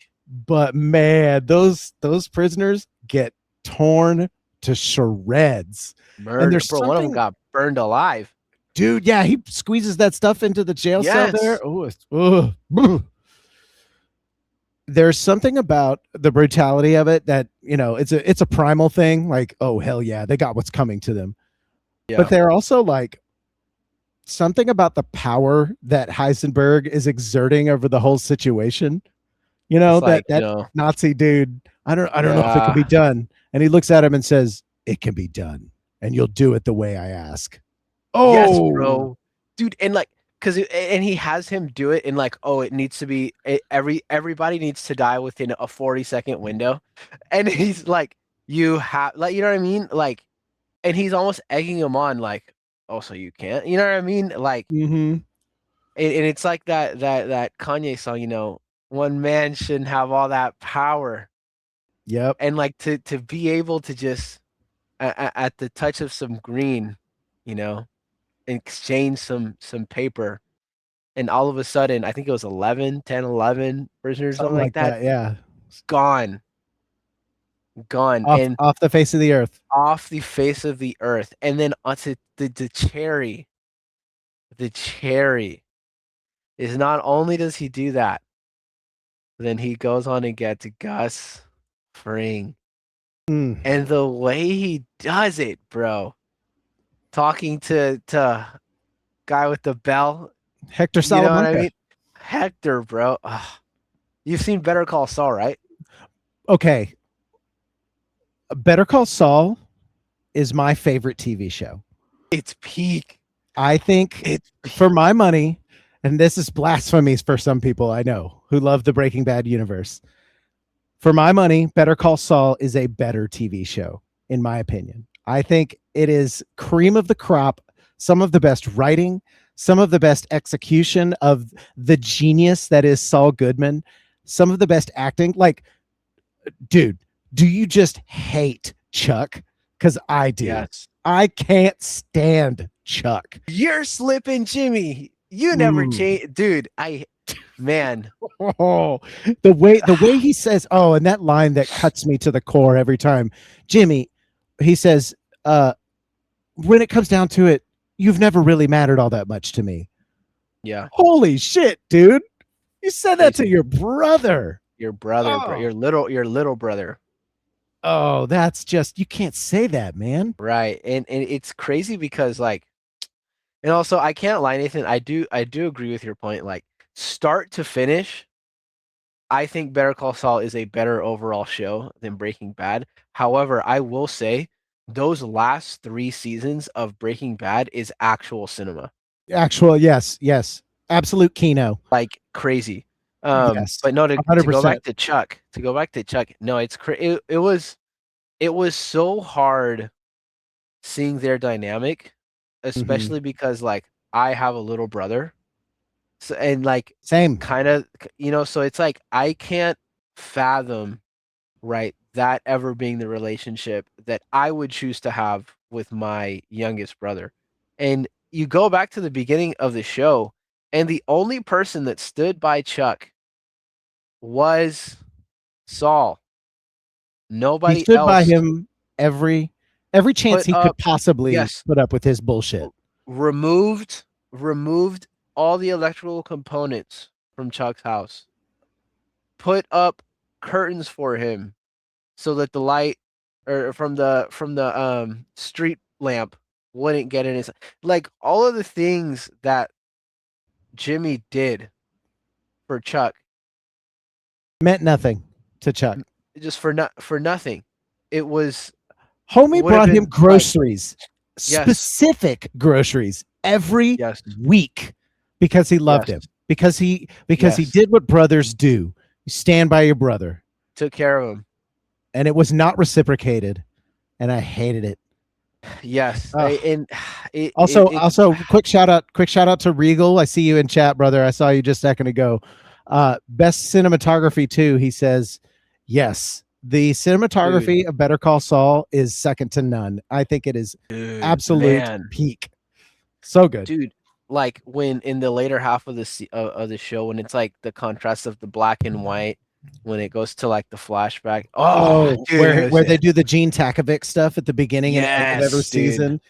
But man, those prisoners get torn to shreds. And there's one of them got burned alive. Dude, yeah, he squeezes that stuff into the jail cell there. There's something about the brutality of it that, it's a primal thing. Like, oh, hell yeah, they got what's coming to them. Yeah. But they're also like something about the power that Heisenberg is exerting over the whole situation. Nazi dude, I don't know if it can be done. And he looks at him and says, it can be done. And you'll do it the way I ask. Oh, yes, bro. Dude, and like, and he has him do it in like, it needs to be, everybody needs to die within a 40-second window. And he's like, you know what I mean? Like, and he's almost egging him on, like, so you can't, you know what I mean? Like, and it's like that Kanye song, one man shouldn't have all that power. Yep. And like to be able to just at the touch of some green, exchange some paper, and all of a sudden, I think it was 11 prisoners, something like that. Yeah. Gone. Off the face of the earth. Off the face of the earth. And then onto the cherry. The cherry is, not only does he do that, then he goes on and gets Gus Fring. And the way he does it, bro. Talking to guy with the bell. Hector Salamanca. You know what I mean? Hector, bro. You've seen Better Call Saul, right? Okay. Better Call Saul is my favorite TV show. It's peak. I think it's for my money, and this is blasphemy for some people I know who love the Breaking Bad universe. For my money, Better Call Saul is a better TV show, in my opinion. I think it is cream of the crop, some of the best writing, some of the best execution of the genius that is Saul Goodman, some of the best acting. Like, dude, do you just hate Chuck? Because I do. Yes. I can't stand Chuck. You're slipping, Jimmy. You never change, dude. Man. Oh, the way he says, and that line that cuts me to the core every time. Jimmy, he says, when it comes down to it, you've never really mattered all that much to me. Yeah. Holy shit, dude. You said that to Crazy. your brother. Your brother, Oh. your little brother. Oh, that's just, you can't say that, man. Right. And it's crazy because like, and also I can't lie, Nathan. I do agree with your point. Like start to finish, I think Better Call Saul is a better overall show than Breaking Bad. However, I will say those last 3 seasons of Breaking Bad is actual cinema. Actual, yes. Absolute Kino. Like crazy. Yes. But no, to go 100%. back to Chuck, no, it was so hard seeing their dynamic, Mhm. especially because like I have a little brother. So and like Same. kind of so it's like I can't fathom, right, that ever being the relationship that I would choose to have with my youngest brother. And you go back to the beginning of the show, and the only person that stood by Chuck was Saul. He Nobody stood by else him every chance put he could up, possibly yes, put up with his bullshit. removed all the electrical components from Chuck's house, put up curtains for him so that the light or from the street lamp wouldn't get in his, like all of the things that Jimmy did for Chuck Meant nothing to Chuck. just for nothing. It was Homie would have brought him been like groceries, yes, specific groceries every yes, week because he loved yes, him. Because he yes. did what brothers do. You stand by your brother. Took care of him. And it was not reciprocated. And I hated it. Yes, Ugh. and it Also, quick shout out to Regal. I see you in chat, brother. I saw you just a second ago. Best cinematography too. He says, yes, the dude, cinematography of Better Call Saul is second to none. I think it is absolute man, peak. So good. dude, like when in the later half of of the show when it's like the contrast of the black and white when it goes to like the flashback. Oh, Oh, dude, where they do the Gene Takovic stuff at the beginning and end of every yes, dude. season.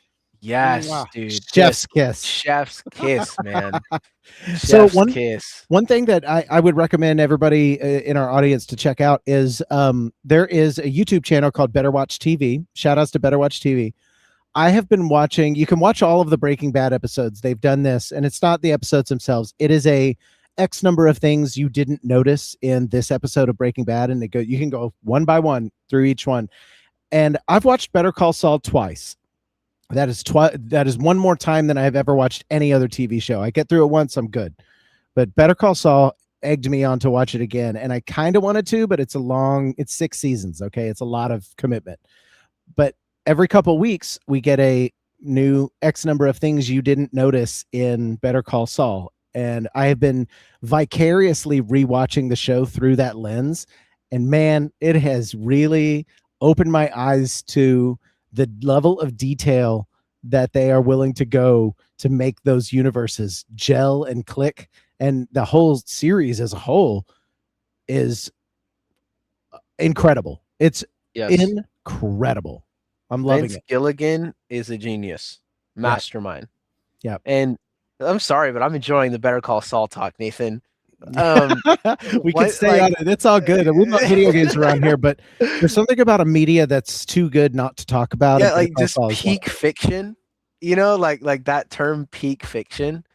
Yes, Mwah. dude. Chef's Just kiss. chef's kiss, man. So Chef's one kiss. one thing that I would recommend everybody in our audience to check out is there is a YouTube channel called Better Watch TV. Shout outs to Better Watch TV. I have been watching, you can watch all of the Breaking Bad episodes. They've done this, and it's not the episodes themselves. It is a X number of things you didn't notice in this episode of Breaking Bad, and you can go one by one through each one. And I've watched Better Call Saul twice. That is one more time than I've ever watched any other TV show. I get through it once, I'm good. But Better Call Saul egged me on to watch it again, and I kind of wanted to, but it's 6 seasons. Okay, it's a lot of commitment. But every couple weeks we get a new X number of things you didn't notice in Better Call Saul, and I have been vicariously rewatching the show through that lens, and man, it has really opened my eyes to the level of detail that they are willing to go to make those universes gel and click, and the whole series as a whole is incredible. It's Yes. incredible. I'm loving Vince it. Gilligan is a genius. Yeah. Mastermind. Yeah. And I'm sorry, but I'm enjoying the Better Call Saul talk, Nathan. Um We can what stay on like it. It's all good. We love video games around here, but there's something about a media that's too good not to talk about, yeah, and Better like Call just Saul is one of peak fiction, like that term peak fiction.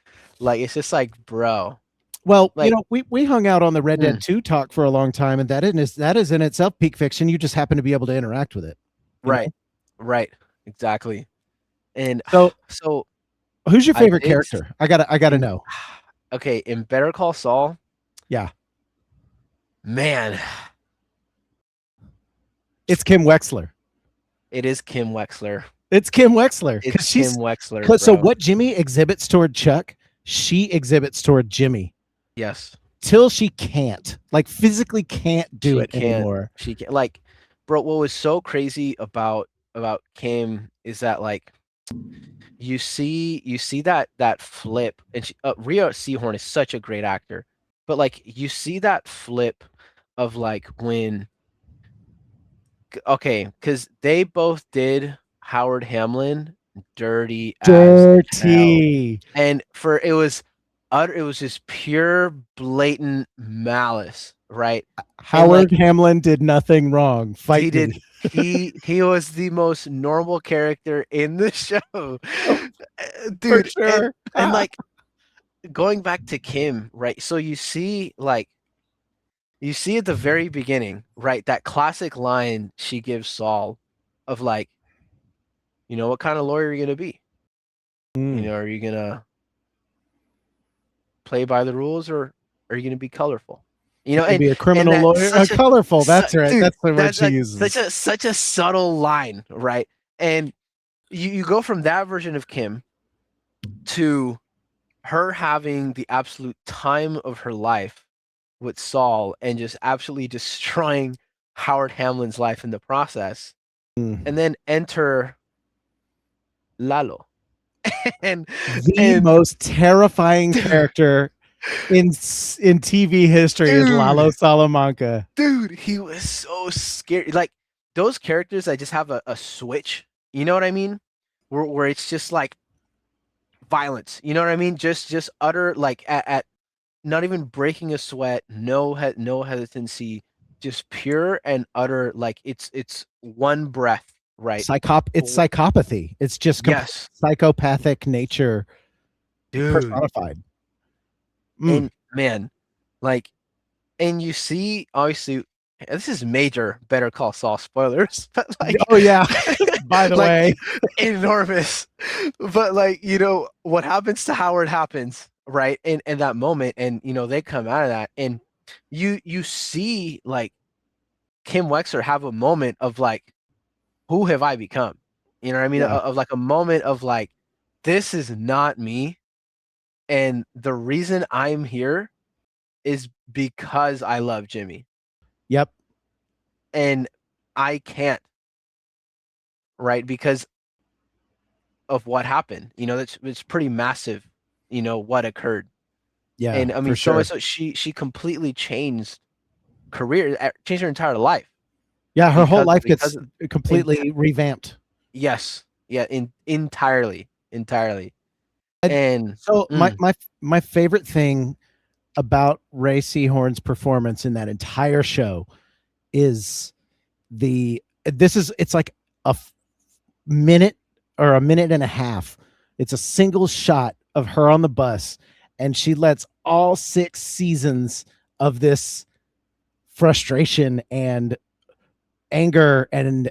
Like it's just like, bro, well, like we hung out on the Red Dead mm, 2 talk for a long time, and that is in itself peak fiction. You just happen to be able to interact with it, you know? right, right, exactly. And So so who's your I favorite did character? I gotta in know. okay, in Better Call Saul, Yeah. man, It's Kim Wexler. it is Kim Wexler. It's Kim Wexler. It's Because Kim Wexler, so bro. what Jimmy exhibits toward Chuck, she exhibits toward Jimmy. Yes. Till she can't, like physically can't do She it can't. anymore. She can like, bro. What was so crazy about Kim is that like you see that flip, and Rhea Seehorn is such a great actor, but like you see that flip of like when okay, because they both did Howard Hamlin dirty as hell. Dirty. And it was just pure blatant malice, right? And Howard Hamlin did nothing wrong. Fight he me. did he was the most normal character in the show. For Dude, sure. and like going back to Kim, right? So you see at the very beginning, right, that classic line she gives Saul of like, what kind of lawyer are you gonna be? Are you gonna play by the rules, or are you gonna be colorful? And be a And criminal that lawyer. Colorful. That's right. dude, That's the word that's she like uses. such a subtle line, right? And you go from that version of Kim to her having the absolute time of her life with Saul and just absolutely destroying Howard Hamlin's life in the process. And then enter Lalo. and The most terrifying character in TV history is Lalo Salamanca. Dude, he was so scary. Like those characters that just have a switch, you know what I mean? Where it's just like violence, you know what I mean? Just utter like at not even breaking a sweat, no hesitancy, just pure and utter like it's one breath, right? It's psychopathy. It's just Yes, psychopathic nature dude. personified. And man, like, and you see, obviously, this is major Better Call Saul spoilers, but like, Oh yeah. By the like way, enormous. But like, what happens to Howard happens, right? In that moment, and they come out of that, and you see like Kim Wexler have a moment of like, who have I become? You know what I mean? Yeah. Of like a moment of like, this is not me, and the reason I'm here is because I love Jimmy. Yep. And I can't, right? Because of what happened. It's pretty massive, what occurred. Yeah. And I mean, for so sure. much so she completely changed changed her entire life. Yeah, her whole life gets of, completely revamped. Yes. Yeah, entirely. And so my favorite thing about Ray Seahorn's performance in that entire show is it's like a minute or a minute and a half. It's a single shot of her on the bus, and she lets all 6 seasons of this frustration and anger and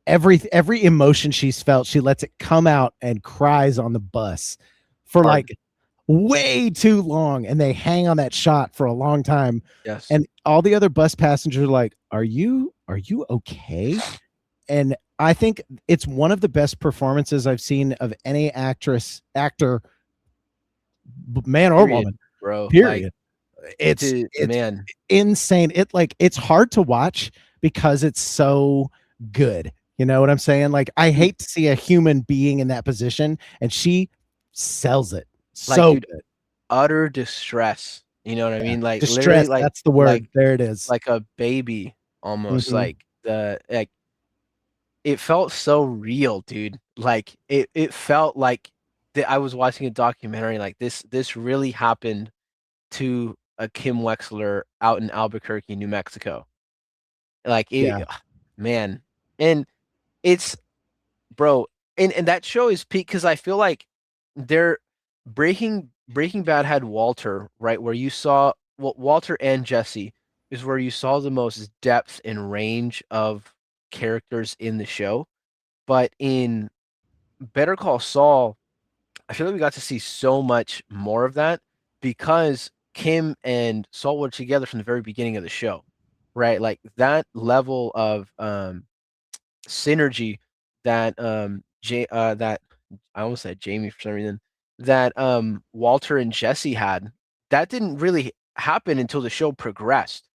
every emotion she's felt, she lets it come out and cries on the bus for hard. like way too long, and they hang on that shot for a long time. Yes. And all the other bus passengers are like, are you okay? And I think it's one of the best performances I've seen of any actor, man or woman, bro. period. Like, it's man, insane. It's hard to watch because it's so good. You know what I'm saying? Like, I hate to see a human being in that position, and she sells it so dude, good. Utter distress. You know what I mean? Like Distress, literally, like that's the word. like, there it is. like a baby almost. Mhm. Like it felt so real, dude. Like it felt like that I was watching a documentary. Like this really happened to a Kim Wexler out in Albuquerque, New Mexico. Like man, and it's bro, and that show is peak because I feel like they're Breaking Bad had Walter, right, where you saw Walter and Jesse is where you saw the most depth and range of characters in the show. But in Better Call Saul, I feel like we got to see so much more of that because Kim and Saul were together from the very beginning of the show, right? Like that level of synergy that that I almost said Jamie for some reason that Walter and Jesse had, that didn't really happen until the show progressed.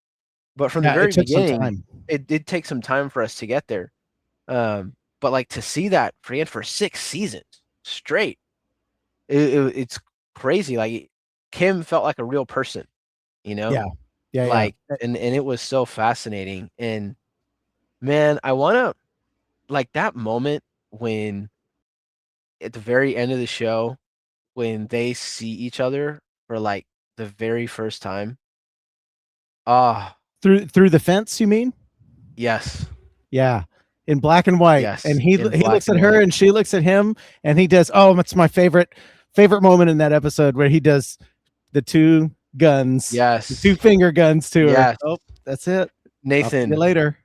But from the Yeah, it very took some beginning, time. it did take some time for us to get there. But like to see that for 6 seasons straight, it's crazy. Like Kim felt like a real person, Yeah. like and it was so fascinating. And man, I want to like that moment when at the very end of the show when they see each other for like the very first time. Ah, Through the fence, you mean? yes, Yeah, in black and white, and yes, he in black looks at and her, white. and she looks at him, and he does. Oh, it's my favorite moment in that episode where he does the two guns, the two Yes, finger guns to her. yes, Oh, that's it. I'll see you Nathan, later.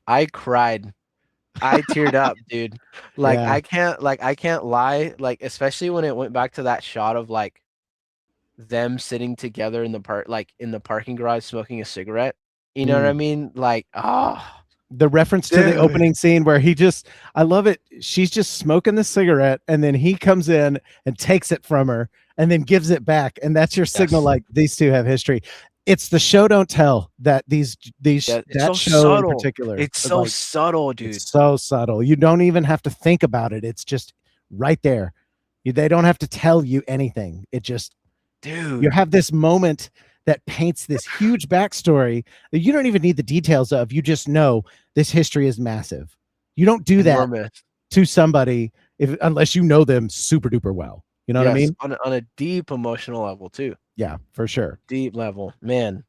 I cried. I teared up, dude. Yeah. Like I can't lie, like especially when it went back to that shot of like them sitting together in the in the parking garage smoking a cigarette. You know what I Mm. mean? Like, oh, The reference to the dude. opening scene where I love it. She's just smoking the cigarette, and then he comes in and takes it from her and then gives it back. And that's your signal Yes. like these two have history. It's the show don't tell that Yeah, it's that so show in subtle. particular, It's so like subtle, dude. it's so subtle. You don't even have to think about it. It's just right there. They don't have to tell you anything. It just you Dude. have this moment that paints this huge backstory that you don't even need the details of. You just know this history is massive. You don't do that Enormous. to somebody unless you know them super duper well. You know what I Yes, mean? on a deep emotional level too. Yeah, for sure. Deep level. Man.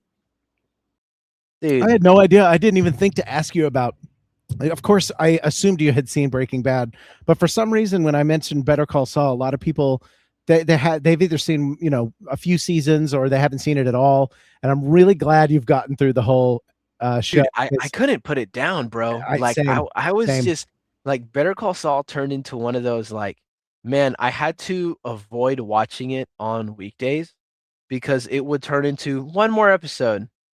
I Dude. had no idea. I didn't even think to ask you about. Of course, I assumed you had seen Breaking Bad, but for some reason, when I mentioned Better Call Saul, a lot of people they've either seen a few seasons or they haven't seen it at all. And I'm really glad you've gotten through the whole show. Dude, I couldn't put it down, bro. Like Same, I was same. just like Better Call Saul turned into one of those like, man, I had to avoid watching it on weekdays because it would turn into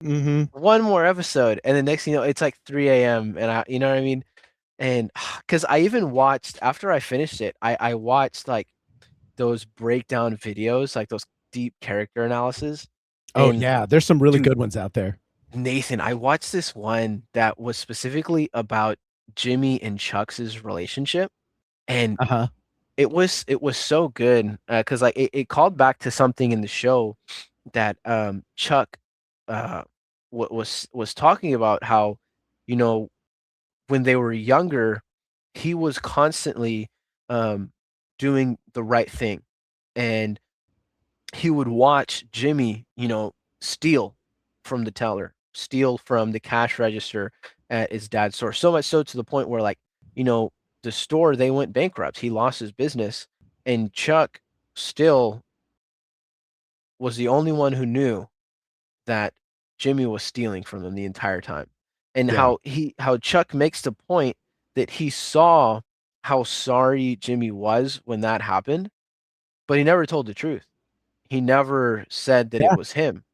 Mm-hmm. one more episode, and the next thing you know, it's like 3 a.m. and you know what I mean? And because I even watched after I finished it, I watched like those breakdown videos, like those deep character analysis. Oh And yeah, there's some really dude, good ones out there. Nathan, I watched this one that was specifically about Jimmy and Chuck's relationship, and Uh-huh. it was so good because like it called back to something in the show that Chuck was talking about how you know when they were younger he was constantly um doing the right thing, and he would watch Jimmy, steal from the teller, steal from the cash register at his dad's store. So much so to the point where, like, you know, the store they went bankrupt. He lost his business, and Chuck still was the only one who knew that Jimmy was stealing from them the entire time. And Yeah. how Chuck makes the point that he saw how sorry Jimmy was when that happened, but he never told the truth. He never said that it Yeah. was him.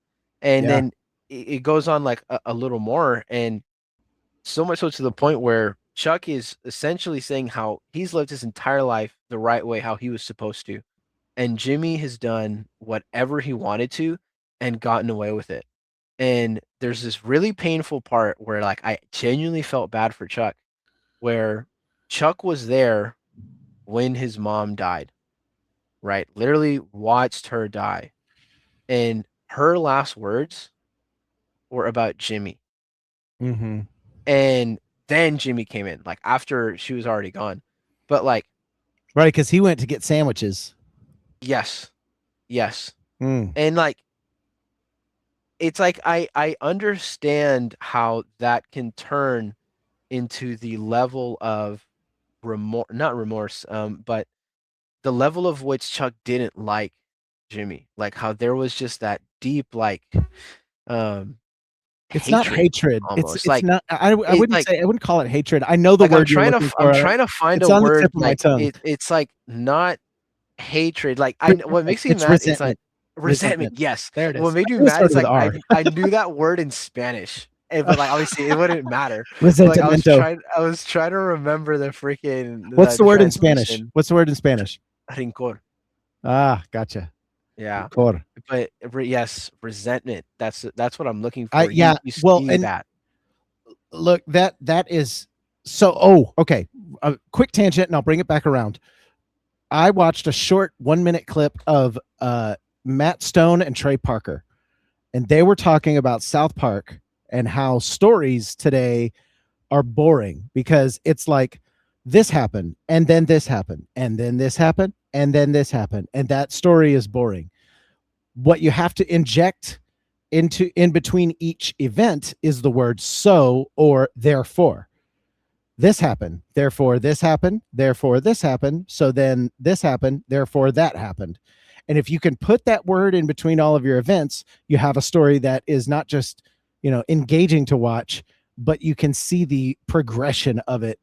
And Yeah. then it goes on like a little more, and so much so to the point where Chuck is essentially saying how he's lived his entire life the right way, how he was supposed to. And Jimmy has done whatever he wanted to and gotten away with it. And there's this really painful part where like I genuinely felt bad for Chuck, where Chuck was there when his mom died, right? Literally watched her die. And her last words were about Jimmy. Mm-hmm. And then Jimmy came in, like after she was already gone. But like, Right, because he went to get sandwiches. yes, yes. Mm. And like it's like I understand how that can turn into the level of remorse, not remorse, but the level of which Chuck didn't like Jimmy. Like how there was just that deep like um It's not hatred hatred. almost. It's Like not. I it wouldn't like say. I wouldn't call it hatred. I know the like word you're looking I'm for. trying to find It's a on the word tip of my like tongue. it's like not hatred. Like I what makes me It's mad is like resentment. resentment. Yes. There it What is. made I me knew it mad is started with like R. I knew that word in Spanish. But like obviously it wouldn't matter. But like Resentimento. I was trying to remember the freaking What's the the word in Spanish? translation. What's the word in Spanish? Rincor. Ah, gotcha. Yeah. Cor. But yes, resentment. That's what I'm looking I for. yeah. You Well, see and that. look, that is so. Oh, okay. A quick tangent, and I'll bring it back around. I watched a short 1 minute clip of Matt Stone and Trey Parker, and they were talking about South Park and how stories today are boring because it's like this happened, and then this happened, and then this happened, and then this happened, and that story is boring. What you have to inject into in between each event is the word so or therefore. This happened, therefore this happened, therefore this happened, so then this happened, therefore that happened. And if you can put that word in between all of your events, you have a story that is not just, engaging to watch, but you can see the progression of it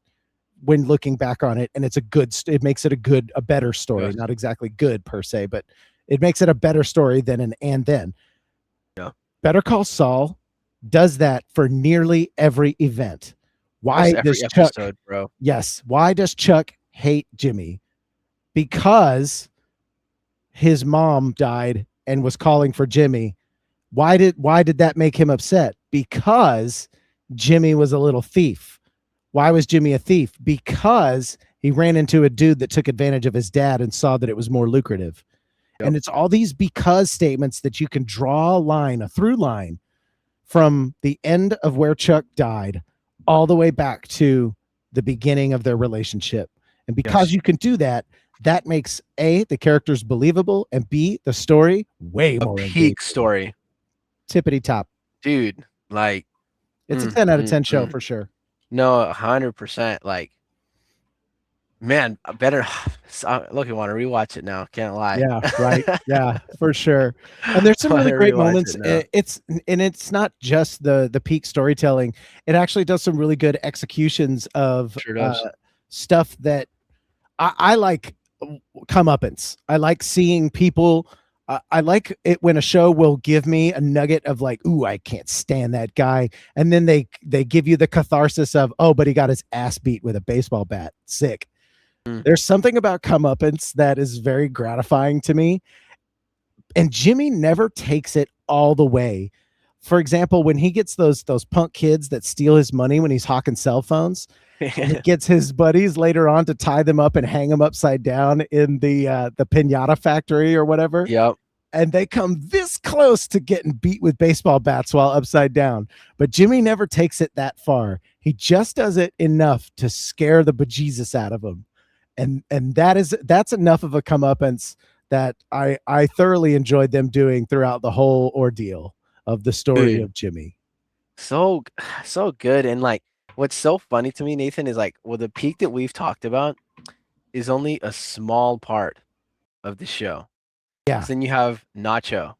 when looking back on it, and it makes it a better story. Yes. Not exactly good per se, but it makes it a better story than an and then. Yeah. Better Call Saul does that for nearly every event. Why Almost does every Chuck? episode, bro. Yes. Why does Chuck hate Jimmy? Because his mom died and was calling for Jimmy. Why did that make him upset? Because Jimmy was a little thief. Why was Jimmy a thief? Because he ran into a dude that took advantage of his dad and saw that it was more lucrative. Yep. And it's all these because statements that you can draw a through line from the end of where Chuck died all the way back to the beginning of their relationship. And because Yes. you can do that, that makes A, the characters believable, and B, the story way A more engaging. peak story, Tippity top. dude. Like, It's a 10 out of 10 show for sure. No, 100%. Like, man, better. Look, I want to rewatch it now. Can't lie. Yeah, right. Yeah, for sure. And there's some really great moments. It's not just the peak storytelling. It actually does some really good executions of Sure does. stuff that I like. Comeuppance. I like seeing people. I like it when a show will give me a nugget of like, ooh, I can't stand that guy, and then they give you the catharsis of, oh, but he got his ass beat with a baseball bat. Sick. There's something about comeuppance that is very gratifying to me. And Jimmy never takes it all the way. For example, when he gets those punk kids that steal his money when he's hawking cell phones, and he gets his buddies later on to tie them up and hang them upside down in the piñata factory or whatever. Yep. And they come this close to getting beat with baseball bats while upside down. But Jimmy never takes it that far. He just does it enough to scare the bejesus out of them. And that's enough of a comeuppance that I thoroughly enjoyed them doing throughout the whole ordeal of the story of Jimmy. So good. And like, what's so funny to me, Nathan, is like, well, the peak that we've talked about is only a small part of the show. Yeah. So then you have Nacho.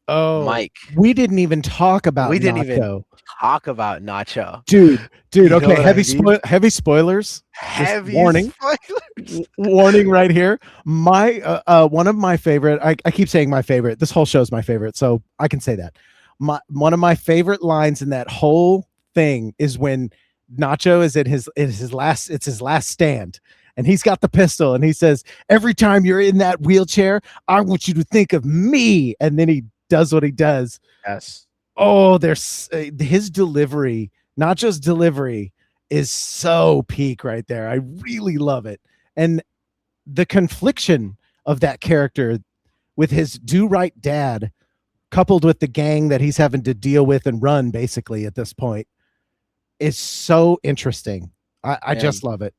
Oh, Mike. We didn't even talk about We didn't Nacho. even talk about Nacho. Dude. You know Okay, what heavy I mean? heavy spoilers. Heavy warning. spoilers. Warning right here. My one of my favorite. I keep saying my favorite. This whole show's my favorite, so I can say that. One of my favorite lines in that whole thing is when Nacho is at his last stand, and he's got the pistol, and he says, "Every time you're in that wheelchair, I want you to think of me." And then he does what he does. Yes. Oh, there's his delivery, Nacho's delivery is so peak right there. I really love it. And the confliction of that character with his do-right dad, coupled with the gang that he's having to deal with and run basically at this point, is so interesting. I just love it.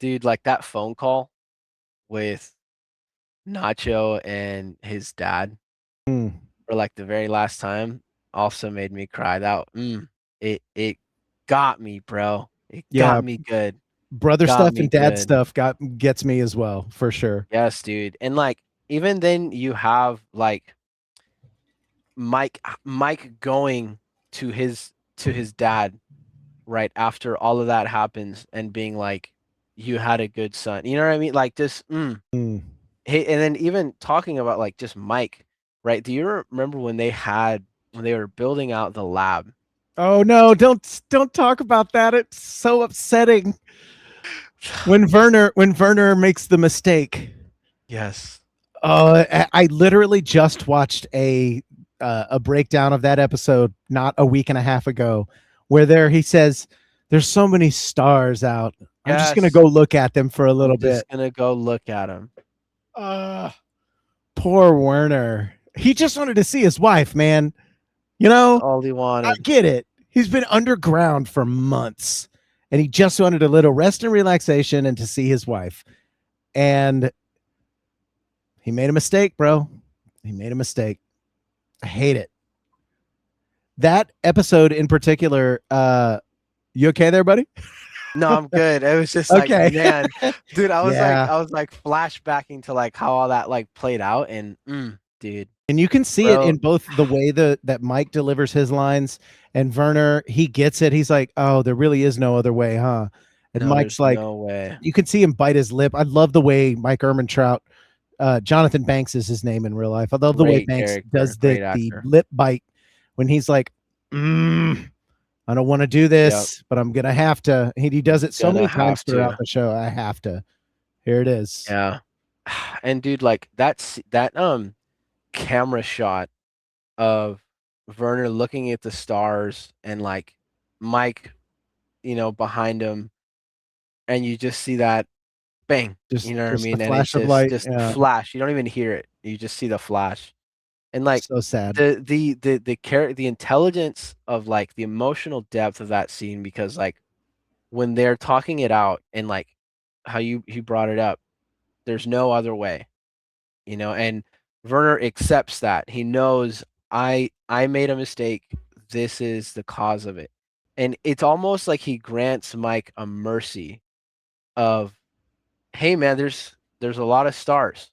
Dude, like that phone call with Nacho and his dad for like the very last time also made me cry. It got me, bro. It got me good. Brother stuff and dad stuff gets me as well, for sure. Yes, dude. And like, even then you have like Mike going to his dad right after all of that happens and being like, you had a good son. You know what I mean? Like just Hey, and then even talking about like just Mike, right? Do you remember when they were building out the lab? Oh no, don't talk about that. It's so upsetting. When Werner makes the mistake. Yes. I literally just watched a breakdown of that episode not a week and a half ago, where he says, "There's so many stars out. I'm just gonna go look at them for a little bit. Just gonna go look at them." Poor Werner. He just wanted to see his wife, man. You know, all he wanted. I get it. He's been underground for months, and he just wanted a little rest and relaxation and to see his wife. And he made a mistake, bro. He made a mistake. I hate it. That episode in particular, you okay there, buddy? No, I'm good. It was just Okay. like, man, dude, I was Yeah. like flashbacking to like how all that like played out, and dude, And you can see it bro, in both the way that Mike delivers his lines and Werner, he gets it. He's like, oh, there really is no other way, huh? And no, Mike's there's like, no way. you can see him bite his lip. I love the way Mike Ehrmantraut, Jonathan Banks is his name in real life. I love the way Great Banks character, does great the actor. lip bite when he's like, I don't want to do this, but I'm gonna have to. He does it so Gonna many times have throughout to. the show. I have to. Here it is. Yeah. And dude, like that camera shot of Werner looking at the stars and like Mike, behind him, and you just see that bang, you know what I Just the mean? And it's flash of light. just Yeah, flash. You don't even hear it. You just see the flash. And like so sad. the intelligence of like the emotional depth of that scene, because like when they're talking it out and like how you brought it up, there's no other way, and Werner accepts that. He knows I made a mistake. This is the cause of it. And it's almost like he grants Mike a mercy of, hey man, there's a lot of stars.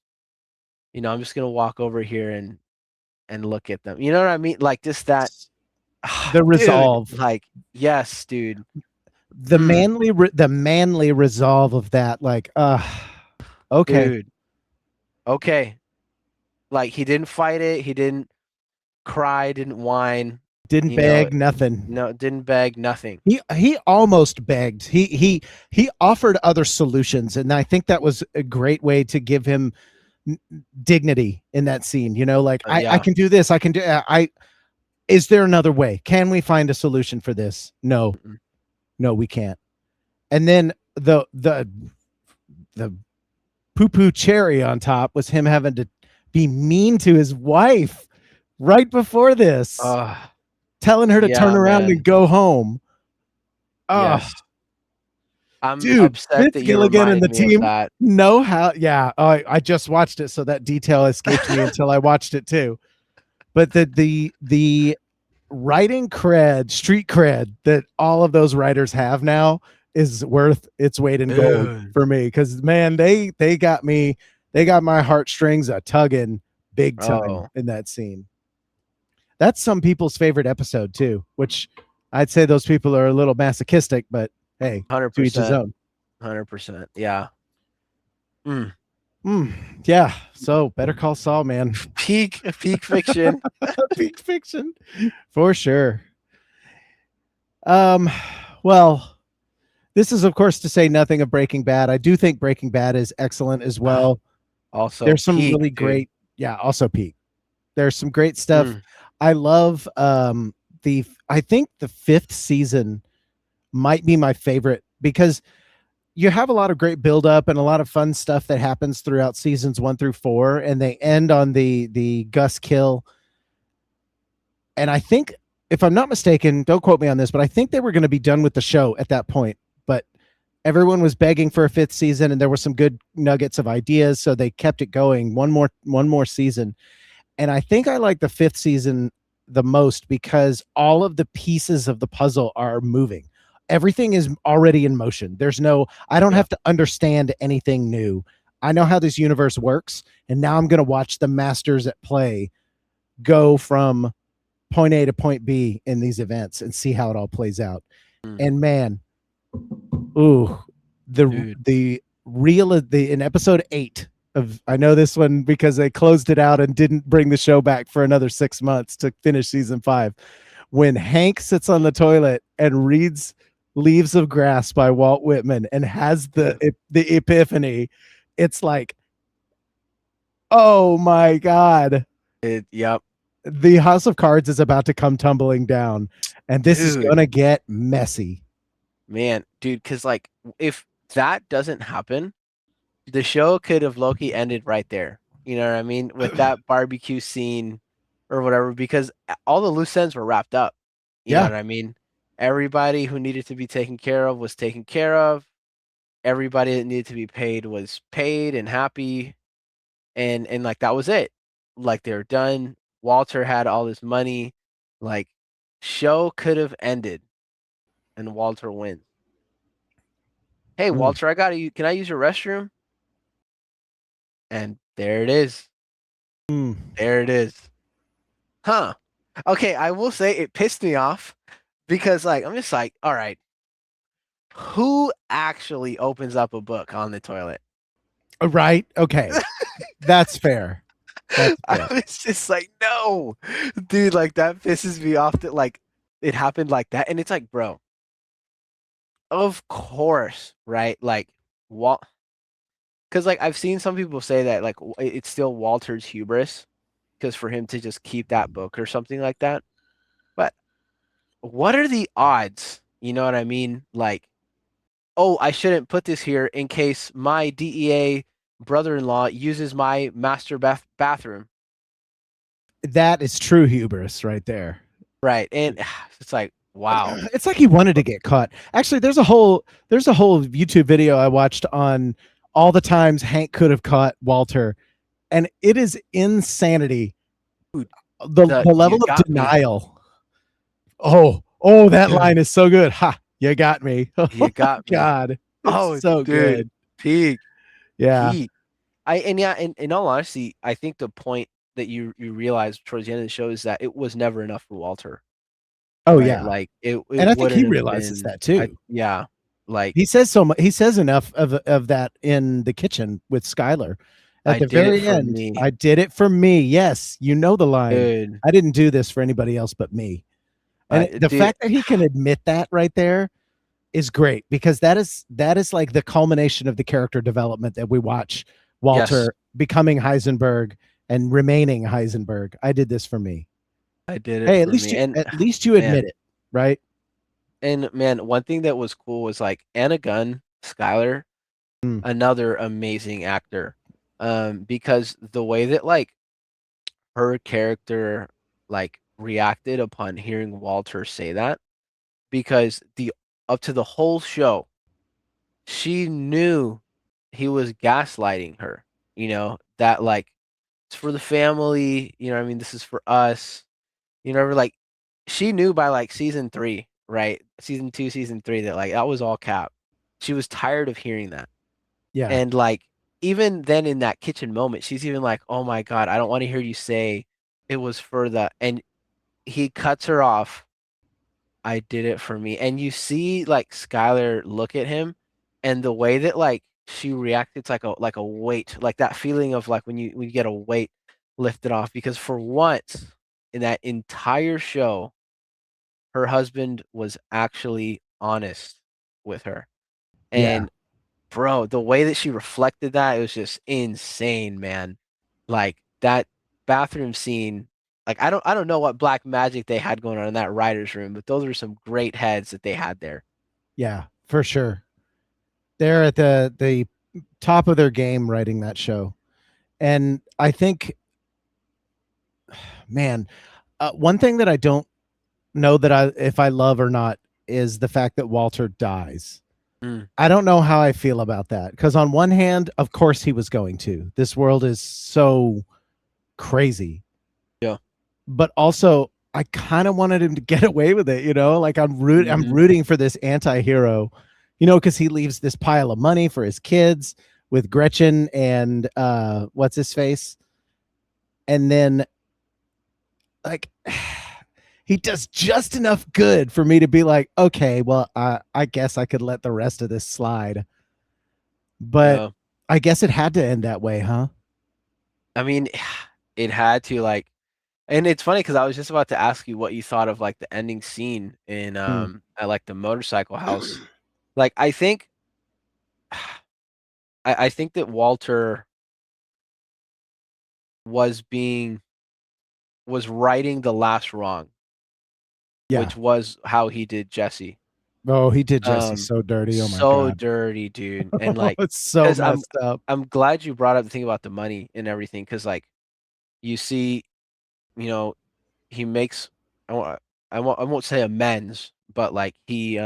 I'm just gonna walk over here and look at them. You know what I mean? Like just that The dude, resolve, like, yes, dude. the manly resolve of that. Like, okay, Dude. Okay. Like he didn't fight it, he didn't cry, didn't whine, didn't beg, nothing. no, didn't beg, nothing. He almost begged. He offered other solutions, and I think that was a great way to give him dignity in that scene. Like I Yeah. can do this. I can do. Is there another way? Can we find a solution for this? No, Mm-mm. no, we can't. And then the poo poo cherry on top was him having to be mean to his wife right before this, telling her to turn around and go home. Yes. I'm dude, upset Vince that you Gilligan and reminded the me of team that. know how. Yeah, I just watched it, so that detail escaped me until I watched it too. But the writing cred, street cred that all of those writers have now is worth its weight in gold for me. Because man, they got me. They got my heartstrings a tugging big time in that scene. That's some people's favorite episode too, which I'd say those people are a little masochistic, but hey, 100%. to each his own. 100%. Yeah. Yeah. So Better Call Saul, man. Peak fiction. Peak fiction. For sure. Well, this is of course to say nothing of Breaking Bad. I do think Breaking Bad is excellent as well. Also, there's some peak, really dude. great, also peak. There's some great stuff. I love I think the 5th season might be my favorite because you have a lot of great buildup and a lot of fun stuff that happens throughout seasons 1 through 4, and they end on the Gus kill. And I think, if I'm not mistaken, don't quote me on this, but I think they were going to be done with the show at that point. But everyone was begging for a 5th season, and there were some good nuggets of ideas, so they kept it going one more season. And I think I like the 5th season the most because all of the pieces of the puzzle are moving. Everything is already in motion. I don't have to understand anything new. I know how this universe works, and now I'm going to watch the masters at play go from point A to point B in these events and see how it all plays out. And man, in episode 8 of, I know this one because they closed it out and didn't bring the show back for another 6 months to finish season 5. When Hank sits on the toilet and reads Leaves of Grass by Walt Whitman and has the epiphany, it's like, oh my God. Yep. The House of Cards is about to come tumbling down, and this is going to get messy. Man, dude, because like if that doesn't happen, the show could have Loki ended right there. You know what I mean? With that barbecue scene or whatever, because all the loose ends were wrapped up. You know what I mean? Everybody who needed to be taken care of was taken care of. Everybody that needed to be paid was paid and happy, and like that was it. Like they were done. Walter had all this money. Like show could have ended, and Walter wins. Hey Mm. Walter, I got you. Can I use your restroom? And there it is. Mm. There it is. Huh. Okay, I will say it pissed me off because like I'm just like, all right, who actually opens up a book on the toilet? Right? Okay. That's fair. That's I fair. was just like, no, dude, like that pisses me off that like it happened like that. And it's like, bro, of course, right? Like, what? Because like I've seen some people say that like it's still Walter's hubris because for him to just keep that book or something like that. But what are the odds? You know what I mean? Like, oh, I shouldn't put this here in case my DEA brother-in-law uses my master bathroom. That is true hubris right there. Right. And it's like, wow. It's like he wanted to get caught. Actually, there's a whole YouTube video I watched on all the times Hank could have caught Walter, and it is insanity. Dude, The level you of got me. denial. Oh, that Dude, line is so good. Ha, you got me. Oh you my got me. God. It's Oh, so dude. good. Peak. Yeah. Peak. And yeah, in all honesty, I think the point that you realize towards the end of the show is that it was never enough for Walter. Oh Right? yeah. Like it And I think wouldn't he have realizes been that too. yeah. Like He says so much. He says enough of that in the kitchen with Skylar. At I the did it very for end, me. I did it for me. Yes, you know the line. Dude. I didn't do this for anybody else but me. And the Dude, fact that he can admit that right there is great because that is like the culmination of the character development that we watch yes, Walter becoming Heisenberg and remaining Heisenberg. I did this for me. I did it Hey, for me. And at least you man, admit it, right? and man, one thing that was cool was like Anna Gunn, Skylar, Mm, another amazing actor. Because the way that like her character like reacted upon hearing Walter say that, because the up to the whole show, she knew he was gaslighting her, that like it's for the family, what I mean, this is for us. Like she knew by like season 3, right? Season 2, season 3 that like that was all cap. She was tired of hearing that. yeah, And like even then in that kitchen moment, she's even like, "Oh my God, I don't want to hear you say it was for the," and he cuts her off. I did it for me. And you see like Skylar look at him and the way that like she reacted, it's like a weight, like that feeling of like when you get a weight lifted off because for once in that entire show, her husband was actually honest with her. yeah, And bro, the way that she reflected that, it was just insane, man. Like that bathroom scene, like I don't know what black magic they had going on in that writer's room, but those were some great heads that they had there. yeah, for sure. They're at the top of their game writing that show. And I think, man, one thing that I don't know that I if I love or not is the fact that Walter dies. Mm, I don't know how I feel about that because on one hand, of course he was going to. This world is so crazy, yeah. but also I kind of wanted him to get away with it. Like I'm Hmm. rooting for this anti-hero, because he leaves this pile of money for his kids with Gretchen and what's his face, and then like he does just enough good for me to be like, okay, well, I guess I could let the rest of this slide. But Yeah. I guess it had to end that way, huh? I mean, it had to like, and it's funny because I was just about to ask you what you thought of like the ending scene in Mm. at like the motorcycle house. Like I think I think that Walter was being was righting the last wrong, Yeah. which was how he did Jesse. Oh, he did Jesse Um, so dirty. Oh my so God. dirty, dude. And Oh, like, it's so because I'm messed up. I'm glad you brought up the thing about the money and everything, because like you see, you know, he makes I won't say amends, but like he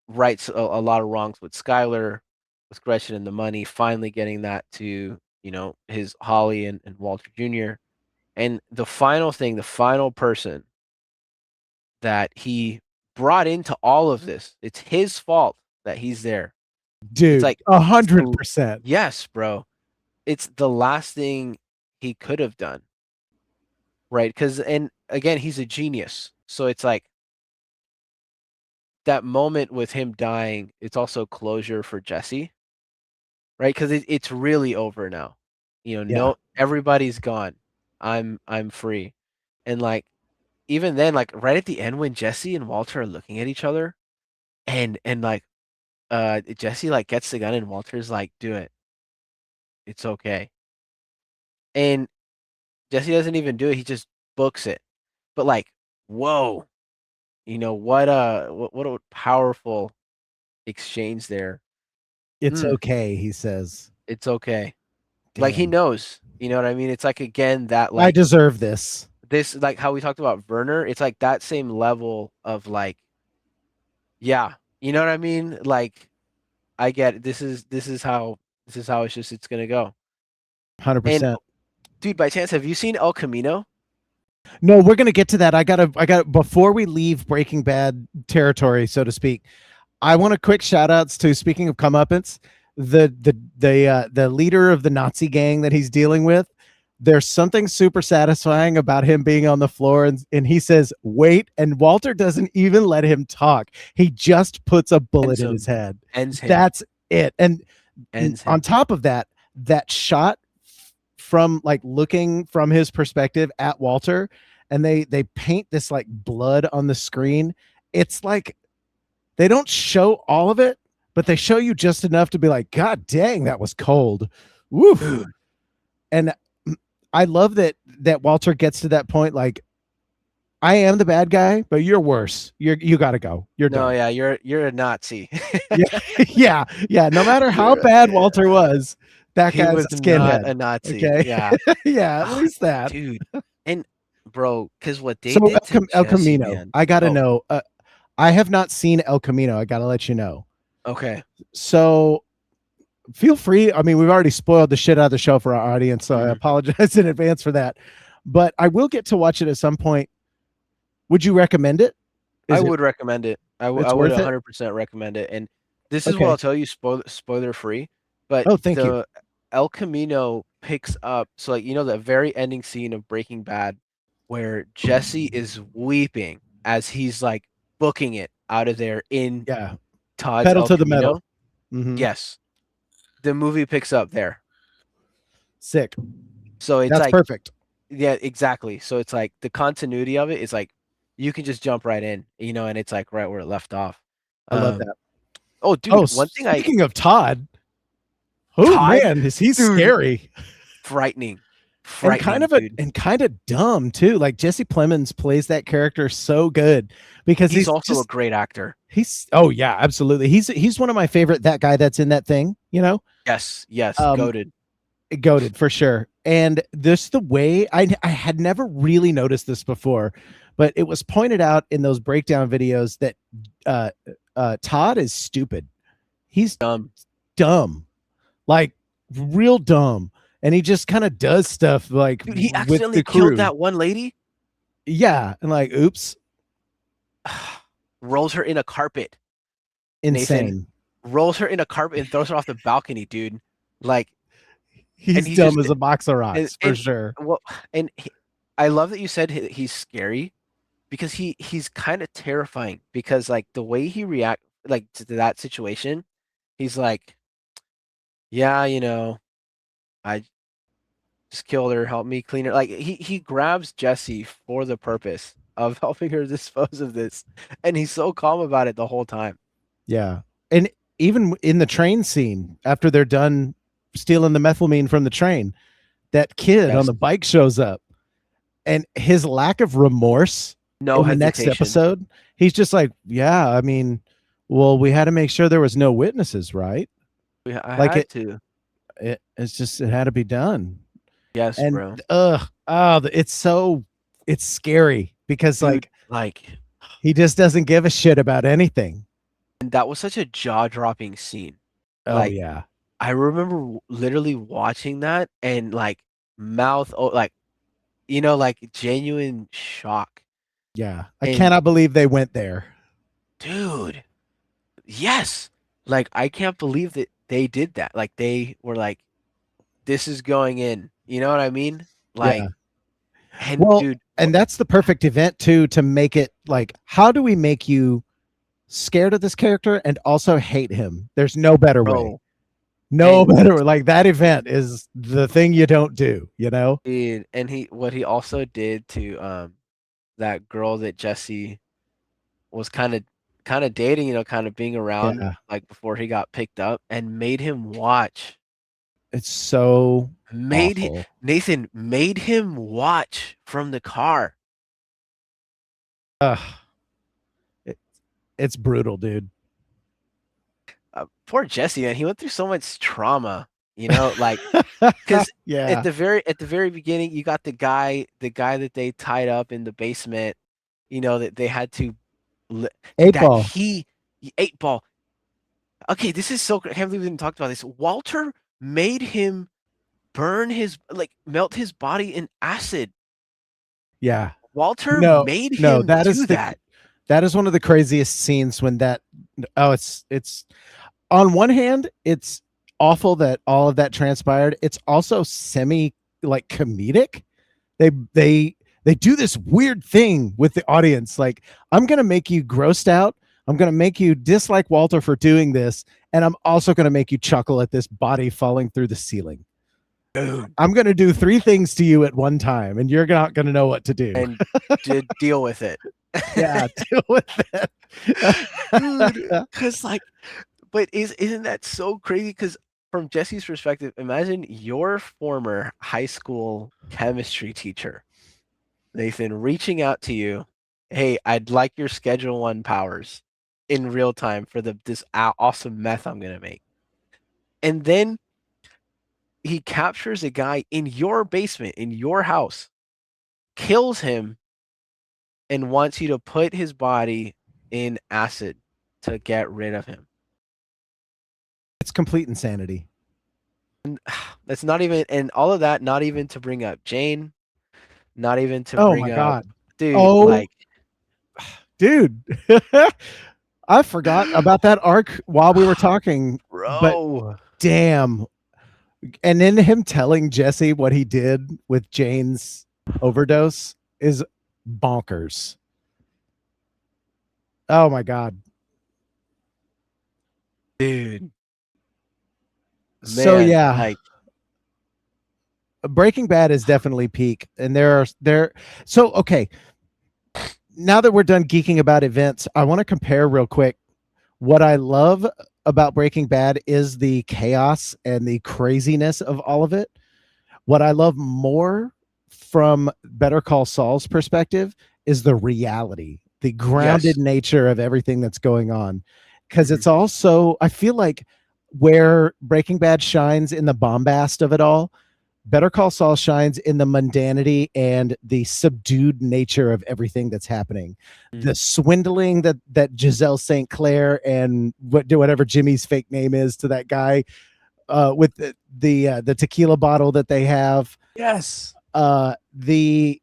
rights a lot of wrongs with Skylar, with Gretchen and the money, finally getting that to, his Holly and Walter Jr. And the final thing, the final person that he brought into all of this, it's his fault that he's there. It's Dude, like it's the 100%. yes, bro. It's the last thing he could have done. Right? And again, he's a genius. So it's like that moment with him dying, it's also closure for Jesse, right? Because it's really over now. Yeah. No, everybody's gone. I'm free, and like even then, like right at the end when Jesse and Walter are looking at each other, and like Jesse like gets the gun and Walter's like, do it, it's okay, and Jesse doesn't even do it. He just books it, but like, whoa, what a powerful exchange there. It's okay, he says. It's okay. Like he Damn. knows, you know what I mean? It's like again that I like deserve this. this like how we talked about Werner, it's like that same level of like, yeah, you know what I mean? Like I get it. This is how it's gonna go. And 100%. dude, by chance, have you seen El Camino? No, we're gonna get to that. I gotta before we leave Breaking Bad territory, so to speak. I want a quick shout outs to, speaking of comeuppance, the leader of the Nazi gang that he's dealing with. There's something super satisfying about him being on the floor, and he says, "Wait," and Walter doesn't even let him talk. He just puts a bullet Ends in him. his head. Ends him. That's it. And Ends on him. top of that, that shot from like looking from his perspective at Walter, and they paint this like blood on the screen. It's like they don't show all of it, but they show you just enough to be like, God dang, that was cold. Woof. Dude. And I love that Walter gets to that point, like, I am the bad guy, but you're worse. You gotta go. You're No, done. yeah, you're a Nazi. Yeah. No matter how bad Walter was, that He guy's was a not skinhead. a Nazi. Okay. Yeah. Yeah, at Oh, least that. dude. And bro, because what they So did to El Jesse, Camino, man. I gotta Oh, know. I have not seen El Camino. I gotta let you know. okay. So feel free. I mean, we've already spoiled the shit out of the show for our audience, so I Mhm. apologize in advance for that. But I will get to watch it at some point. Would you recommend it? I Is it? would recommend it. I It's would worth it. 100% recommend it. And this is what Okay. I'll tell you, spoiler free. But Oh, thank you. the El Camino picks up. So like the very ending scene of Breaking Bad, where Jesse is weeping as he's like booking it out of there in Yeah. Todd's Pedal El to the metal. Camino. Mm-hmm. Yes, the movie picks up there. Sick. So it's That's like, perfect. yeah, exactly. So it's like the continuity of it is like you can just jump right in, and it's like right where it left off. I love Um, that. oh, Oh, dude, one thing speaking of Todd, oh Todd, man, is he dude, scary frightening, and kind frightening, of dude. dumb too. Like Jesse Plemons plays that character so good because He's he's also a just great actor. oh yeah, absolutely. He's one of my favorite, that guy that's in that thing, Yes, Um goated. goated for sure. And this, the way I had never really noticed this before, but it was pointed out in those breakdown videos that Todd is stupid. He's dumb, like real dumb, and he just kind of does stuff like Dude, he with accidentally the killed crew. that one lady. Yeah, and like, oops, Rolls her in a carpet. insane. Nathan rolls her in a carpet and throws her off the balcony, dude. Like, and He's he's dumb just as a box of and, rocks for and sure. well, and I love that you said he's scary because he's kind of terrifying because like the way he react like to that situation, he's like, yeah, I just killed her, help me clean her. Like he grabs Jesse for the purpose of helping her dispose of this, and he's so calm about it the whole time. Yeah, and even in the train scene, after they're done stealing the methylamine from the train, that kid on Yes. the bike shows up, and his lack of remorse No in the next hesitation. episode, he's just like, yeah, I mean, well, we had to make sure there was no witnesses, right? I Like had to. it's just, it had to be done. Yes, And bro. it's scary because Dude, like like He just doesn't give a shit about anything. And that was such a jaw-dropping scene. Oh Like, yeah. I remember literally watching that and like like like genuine shock. Yeah. I And cannot believe they went there. dude, yes. Like I can't believe that they did that. Like they were like, this is going in. You know what I mean? Yeah. Like, and Well, dude, and that's the perfect event too, to make it like, how do we make you scared of this character and also hate him? There's no better way. bro, No and better way. Like that event is the thing you don't do, you know? dude, and what he also did to that girl that Jesse was kind of dating, kind of being around Yeah. like before he got picked up and made him watch. It's so Made hi- awful. Nathan made him watch from the car. Ugh. It, it's brutal, dude. Poor Jesse, man. He went through so much trauma, like because Yeah. at the very beginning, you got the guy that they tied up in the basement, that they had to li- Eight that ball. he 8 ball. Okay, this is so I can't believe we didn't talk about this. Walter made him melt his body in acid. Yeah. Walter No, made no, him do that. that is one of the craziest scenes when that oh it's on one hand, it's awful that all of that transpired. It's also semi like comedic. They do this weird thing with the audience. Like, I'm gonna make you grossed out. I'm gonna make you dislike Walter for doing this, and I'm also gonna make you chuckle at this body falling through the ceiling. Dude, I'm gonna do three things to you at one time, and you're not gonna know what to do. and did deal with it. Yeah, deal with Dude, it. because but isn't that so crazy? Because from Jesse's perspective, imagine your former high school chemistry teacher, Nathan, reaching out to you. Hey, I'd like your Schedule 1 powers in real time for this awesome meth I'm gonna make. And then he captures a guy in your basement, in your house, kills him, and wants you to put his body in acid to get rid of him. It's complete insanity. That's not even, and all of that, not even to bring up Jane, not even to Oh my bring up, god. dude, Oh, like, dude. I forgot about that arc while we were talking, but bro, damn. And then him telling Jesse what he did with Jane's overdose is bonkers. Oh my god. dude, So man, yeah, like, Breaking Bad is definitely peak. And so okay. Now that we're done geeking about events, I want to compare real quick. What I love about Breaking Bad is the chaos and the craziness of all of it. What I love more from Better Call Saul's perspective is the reality, the grounded yes, nature of everything that's going on. Because mhm, it's also, I feel like where Breaking Bad shines in the bombast of it all, Better Call Saul shines in the mundanity and the subdued nature of everything that's happening. mm, The swindling that Giselle St. Clair and whatever Jimmy's fake name is to that guy with the tequila bottle that they have, yes, the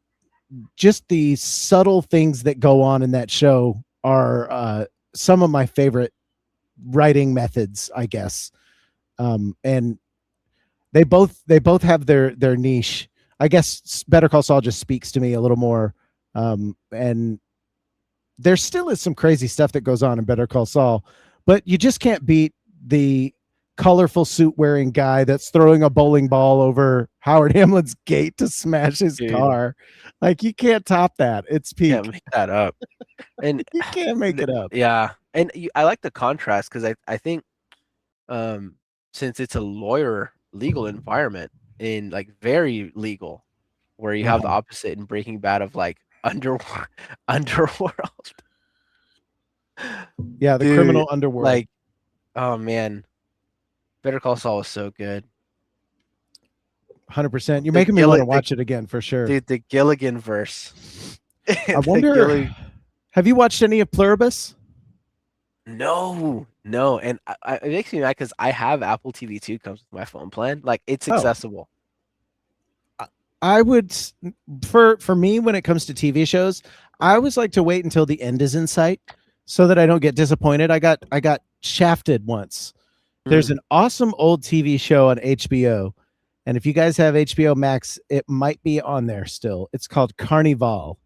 just the subtle things that go on in that show are some of my favorite writing methods, I guess. And they both have their niche. I guess Better Call Saul just speaks to me a little more. And there still is some crazy stuff that goes on in Better Call Saul, but you just can't beat the colorful suit wearing guy that's throwing a bowling ball over Howard Hamlin's gate to smash his dude, car. Like, you can't top that. It's can't peak. make that up. And You can't make it up. yeah, and I like the contrast because I think um since it's a lawyer legal environment in like very legal, where you have the Uh-huh. opposite in Breaking Bad of like underworld. Yeah, the Dude, criminal underworld. like, oh man, Better Call Saul was so good. 100%. You're The making me want Gilli to watch it again for sure. the Gilligan verse. I The wonder Gilly. Have you watched any of Pluribus? No, no, and it makes me mad because I have Apple TV 2 comes with my phone plan. Like it's Oh, accessible. I would for me when it comes to TV shows, I always like to wait until the end is in sight so that I don't get disappointed. I got shafted once. There's Mm. an awesome old TV show on HBO, and if you guys have HBO Max, it might be on there still. It's called Carnival.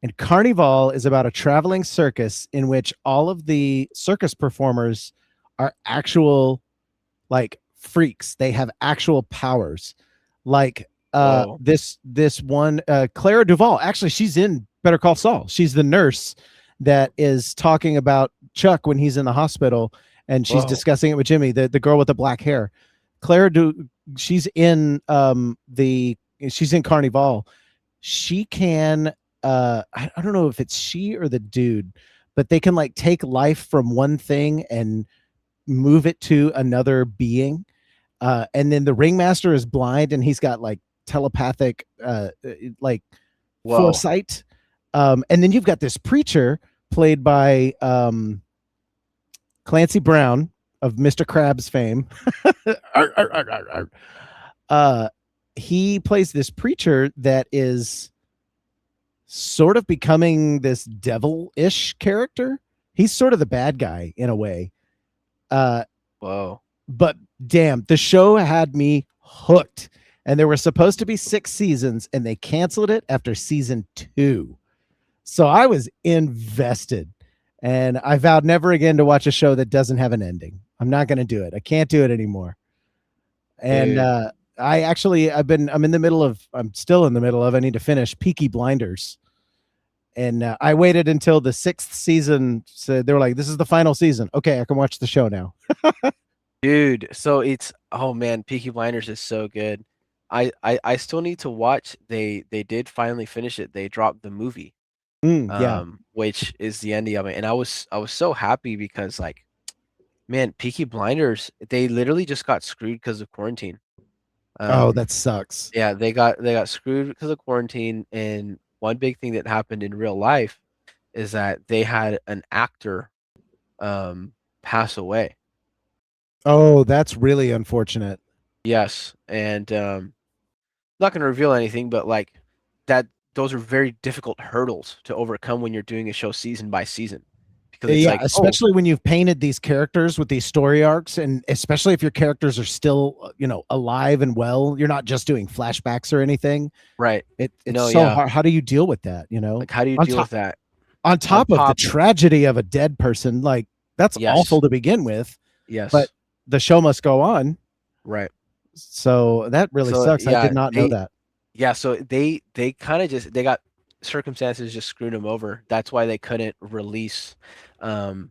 And Carnival is about a traveling circus in which all of the circus performers are actual like freaks. They have actual powers. Like Whoa, this one Clara Duvall. Actually, she's in Better Call Saul. She's the nurse that is talking about Chuck when he's in the hospital, and she's whoa, discussing it with Jimmy, the girl with the black hair. Clara she's in she's in Carnival. She can I don't know if it's she or the dude, but they can like take life from one thing and move it to another being. And then the ringmaster is blind and he's got like telepathic like whoa. foresight. And then you've got this preacher played by Clancy Brown of Mr. Krabs fame. Arr, arr, arr, arr, arr. He plays this preacher that is sort of becoming this devil-ish character. He's sort of the bad guy in a way. Whoa. But damn, the show had me hooked. And there were supposed to be 6 seasons, and they canceled it after season 2. So I was invested. And I vowed never again to watch a show that doesn't have an ending. I'm not going to do it. I can't do it anymore. And Dude. I'm still in the middle of, I need to finish Peaky Blinders. And I waited until the 6th season. So they were like, this is the final season. Okay, I can watch the show now. Dude, so it's oh man, Peaky Blinders is so good. I still need to watch. They did finally finish it. They dropped the movie, Yeah. which is the ending of it. And I was so happy because like, man, Peaky Blinders, they literally just got screwed because of quarantine. Oh, that sucks. Yeah, they got screwed because of quarantine. And one big thing that happened in real life is that they had an actor pass away. Oh, that's really unfortunate. Yes, and not going to reveal anything, but like that, those are very difficult hurdles to overcome when you're doing a show season by season, because it's Yeah, like, oh, especially when you've painted these characters with these story arcs, and especially if your characters are still, alive and well. You're not just doing flashbacks or anything. right, It's no, so yeah, hard. How do you deal with that? like how do you On deal top with that on on top of the top? tragedy of a dead person, like that's Yes, awful to begin with. But yes, the show must go on. right. So that really So sucks. I did yeah, not know that. so they kind of just they got circumstances just screwed them over. That's why they couldn't release um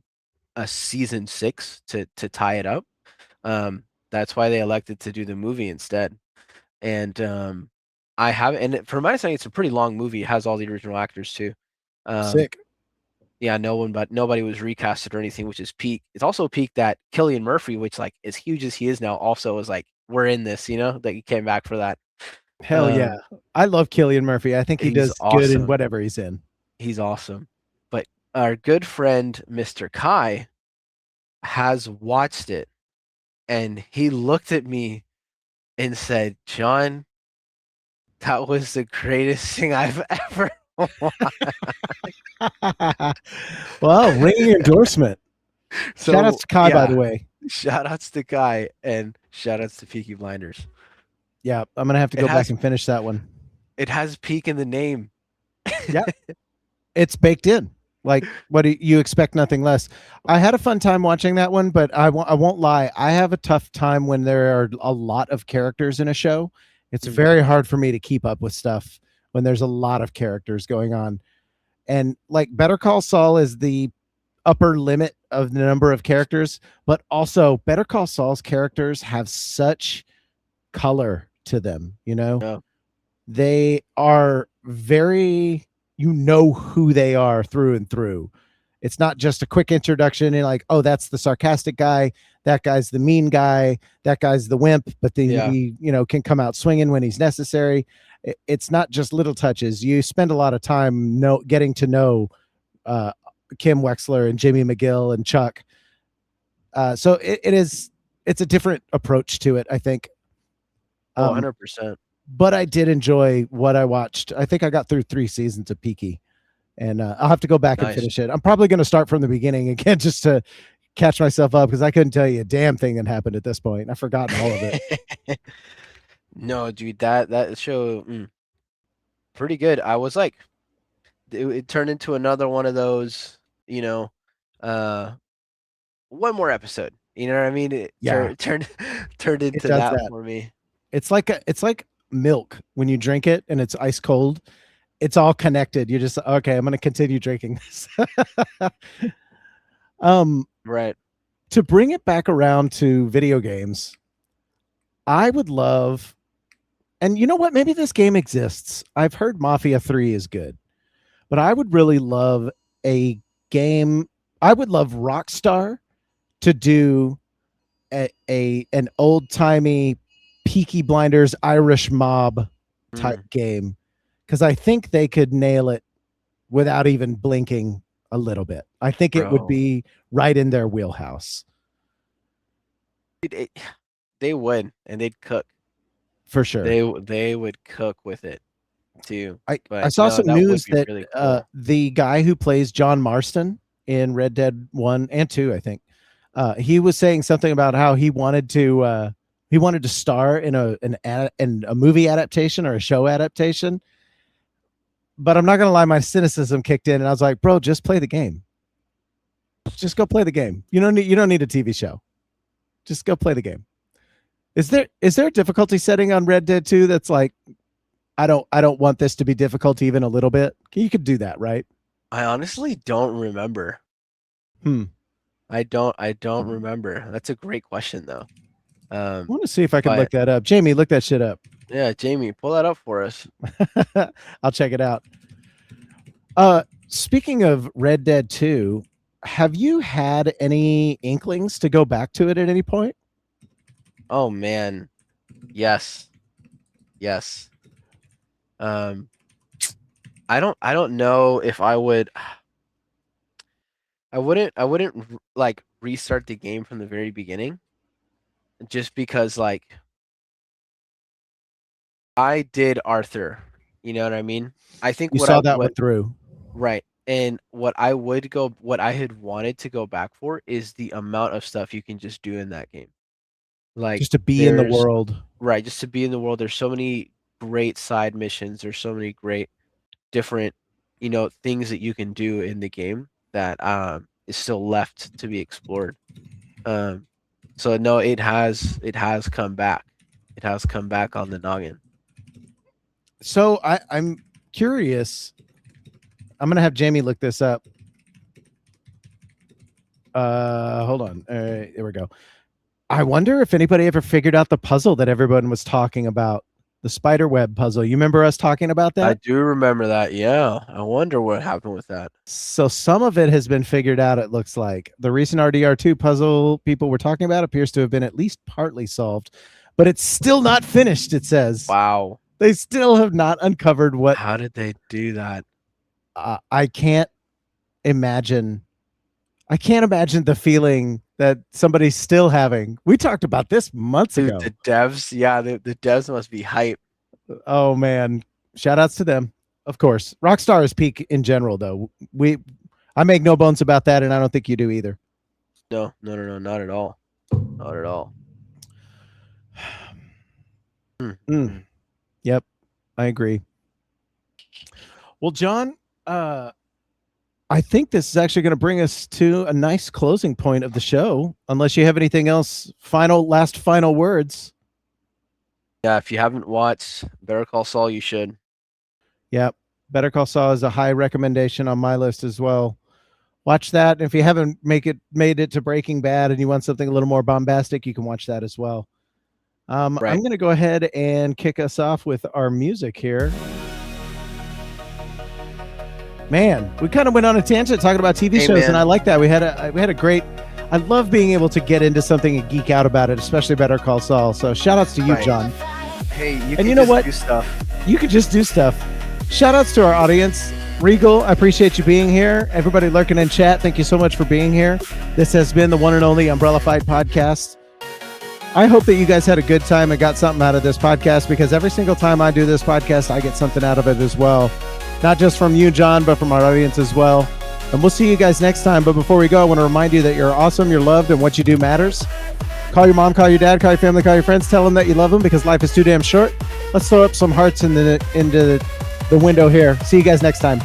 a season 6 to tie it up. That's why they elected to do the movie instead. And I have, and from my understanding, it's a pretty long movie. It has all the original actors too. Um, Sick. yeah, nobody was recasted or anything, which is peak. It's also peak that Killian Murphy, which like as huge as he is now, also is like, we're in this, that he came back for that. Hell yeah. Um, I love Killian Murphy. I think he he's does good in awesome. whatever he's in. He's awesome. But our good friend Mr. Kai has watched it, and he looked at me and said, "John, that was the greatest thing I've ever watched." Well, ringing endorsement. Shout outs So to Kai, by the yeah, way. shout outs to Guy and shout outs to Peaky Blinders. Yeah, I'm gonna have to It go back has and finish that one. it has peak in the name. Yeah, it's baked in. Like, what do you expect? Nothing less. I had a fun time watching that one, but I won't lie. I have a tough time when there are a lot of characters in a show. It's Mm, very hard for me to keep up with stuff when there's a lot of characters going on. And like Better Call Saul is the upper limit of the number of characters, but also Better Call Saul's characters have such color to them, no, they are very, who they are through and through. It's not just a quick introduction and like, oh, that's the sarcastic guy, that guy's the mean guy, that guy's the wimp, but then yeah, he can come out swinging when he's necessary. It's not just little touches. You spend a lot of time getting to know Kim Wexler and Jimmy McGill and Chuck. So it's a different approach to it, I think. 100%. But I did enjoy what I watched. I think I got through 3 seasons of Peaky, and I'll have to go back and finish it. I'm probably going to start from the beginning again just to catch myself up, because I couldn't tell you a damn thing that happened at this point. I've forgotten all of it. No, dude, that show, pretty good. I was like, it turned into another one of those, one more episode. You know what I mean? It turned into that for me. It's like milk when you drink it and it's ice cold. It's all connected. You're just okay. I'm going to continue drinking this. Right. To bring it back around to video games, I would love, and you know what? Maybe this game exists. I've heard Mafia 3 is good, but I would really love a game. I would love Rockstar to do an old timey Peaky Blinders Irish mob type game, because I think they could nail it without even blinking a little bit. I think it would be right in their wheelhouse. They would, and they'd cook For sure. They would cook with it too. I saw some news that really cool. The guy who plays John Marston in Red Dead 1 and 2, I think, he was saying something about how he wanted to star in a movie adaptation or a show adaptation. But I'm not gonna lie, my cynicism kicked in, and I was like, bro, just play the game. Just go play the game. You don't need a TV show. Just go play the game. Is there a difficulty setting on Red Dead 2 that's like, I don't want this to be difficult even a little bit? You could do that, right? I honestly don't remember. I don't remember. That's a great question though. I want to see if I can look that up. Jamie, look that shit up. Yeah, Jamie, pull that up for us. I'll check it out. Speaking of Red Dead 2, have you had any inklings to go back to it at any point? Oh man, yes. I don't know if I would. I wouldn't like restart the game from the very beginning, just because like I did Arthur. You know what I mean? I think you saw that one through, right? And what I had wanted to go back for is the amount of stuff you can just do in that game. Like just to be in the world. Right, just to be in the world. There's so many great side missions. There's so many great different, things that you can do in the game that is still left to be explored. So no, it has come back. It has come back on the noggin. So I'm curious. I'm gonna have Jamie look this up. Hold on. All right, there we go. I wonder if anybody ever figured out the puzzle that everyone was talking about, the spider web puzzle. You remember us talking about that? I do remember that. Yeah. I wonder what happened with that. So some of it has been figured out, it looks like. The recent RDR2 puzzle people were talking about appears to have been at least partly solved, but it's still not finished, it says. Wow. They still have not uncovered what... How did they do that? I can't imagine the feeling that somebody's still having. We talked about this months ago. The devs, yeah, the devs must be hype. Oh man, shout outs to them. Of course. Rockstar is peak in general though. I make no bones about that, and I don't think you do either. No, not at all. Not at all. Yep, I agree. Well, John, I think this is actually going to bring us to a nice closing point of the show, unless you have anything else, last final words. Yeah, if you haven't watched Better Call Saul, you should. Yep. Better Call Saul is a high recommendation on my list as well. Watch that. And if you haven't made it to Breaking Bad and you want something a little more bombastic, you can watch that as well. Right. I'm going to go ahead and kick us off with our music here. Man, we kind of went on a tangent talking about TV shows, and I like that. We had a great. I love being able to get into something and geek out about it, especially Better Call Saul. So shout outs to you, John. Hey, you can do stuff. You could just do stuff. Shout outs to our audience. Regal, I appreciate you being here. Everybody lurking in chat, thank you so much for being here. This has been the one and only Umbrella Fight podcast. I hope that you guys had a good time and got something out of this podcast, because every single time I do this podcast, I get something out of it as well. Not just from you, John, but from our audience as well. And we'll see you guys next time. But before we go, I want to remind you that you're awesome, you're loved, and what you do matters. Call your mom, call your dad, call your family, call your friends. Tell them that you love them, because life is too damn short. Let's throw up some hearts into the window here. See you guys next time.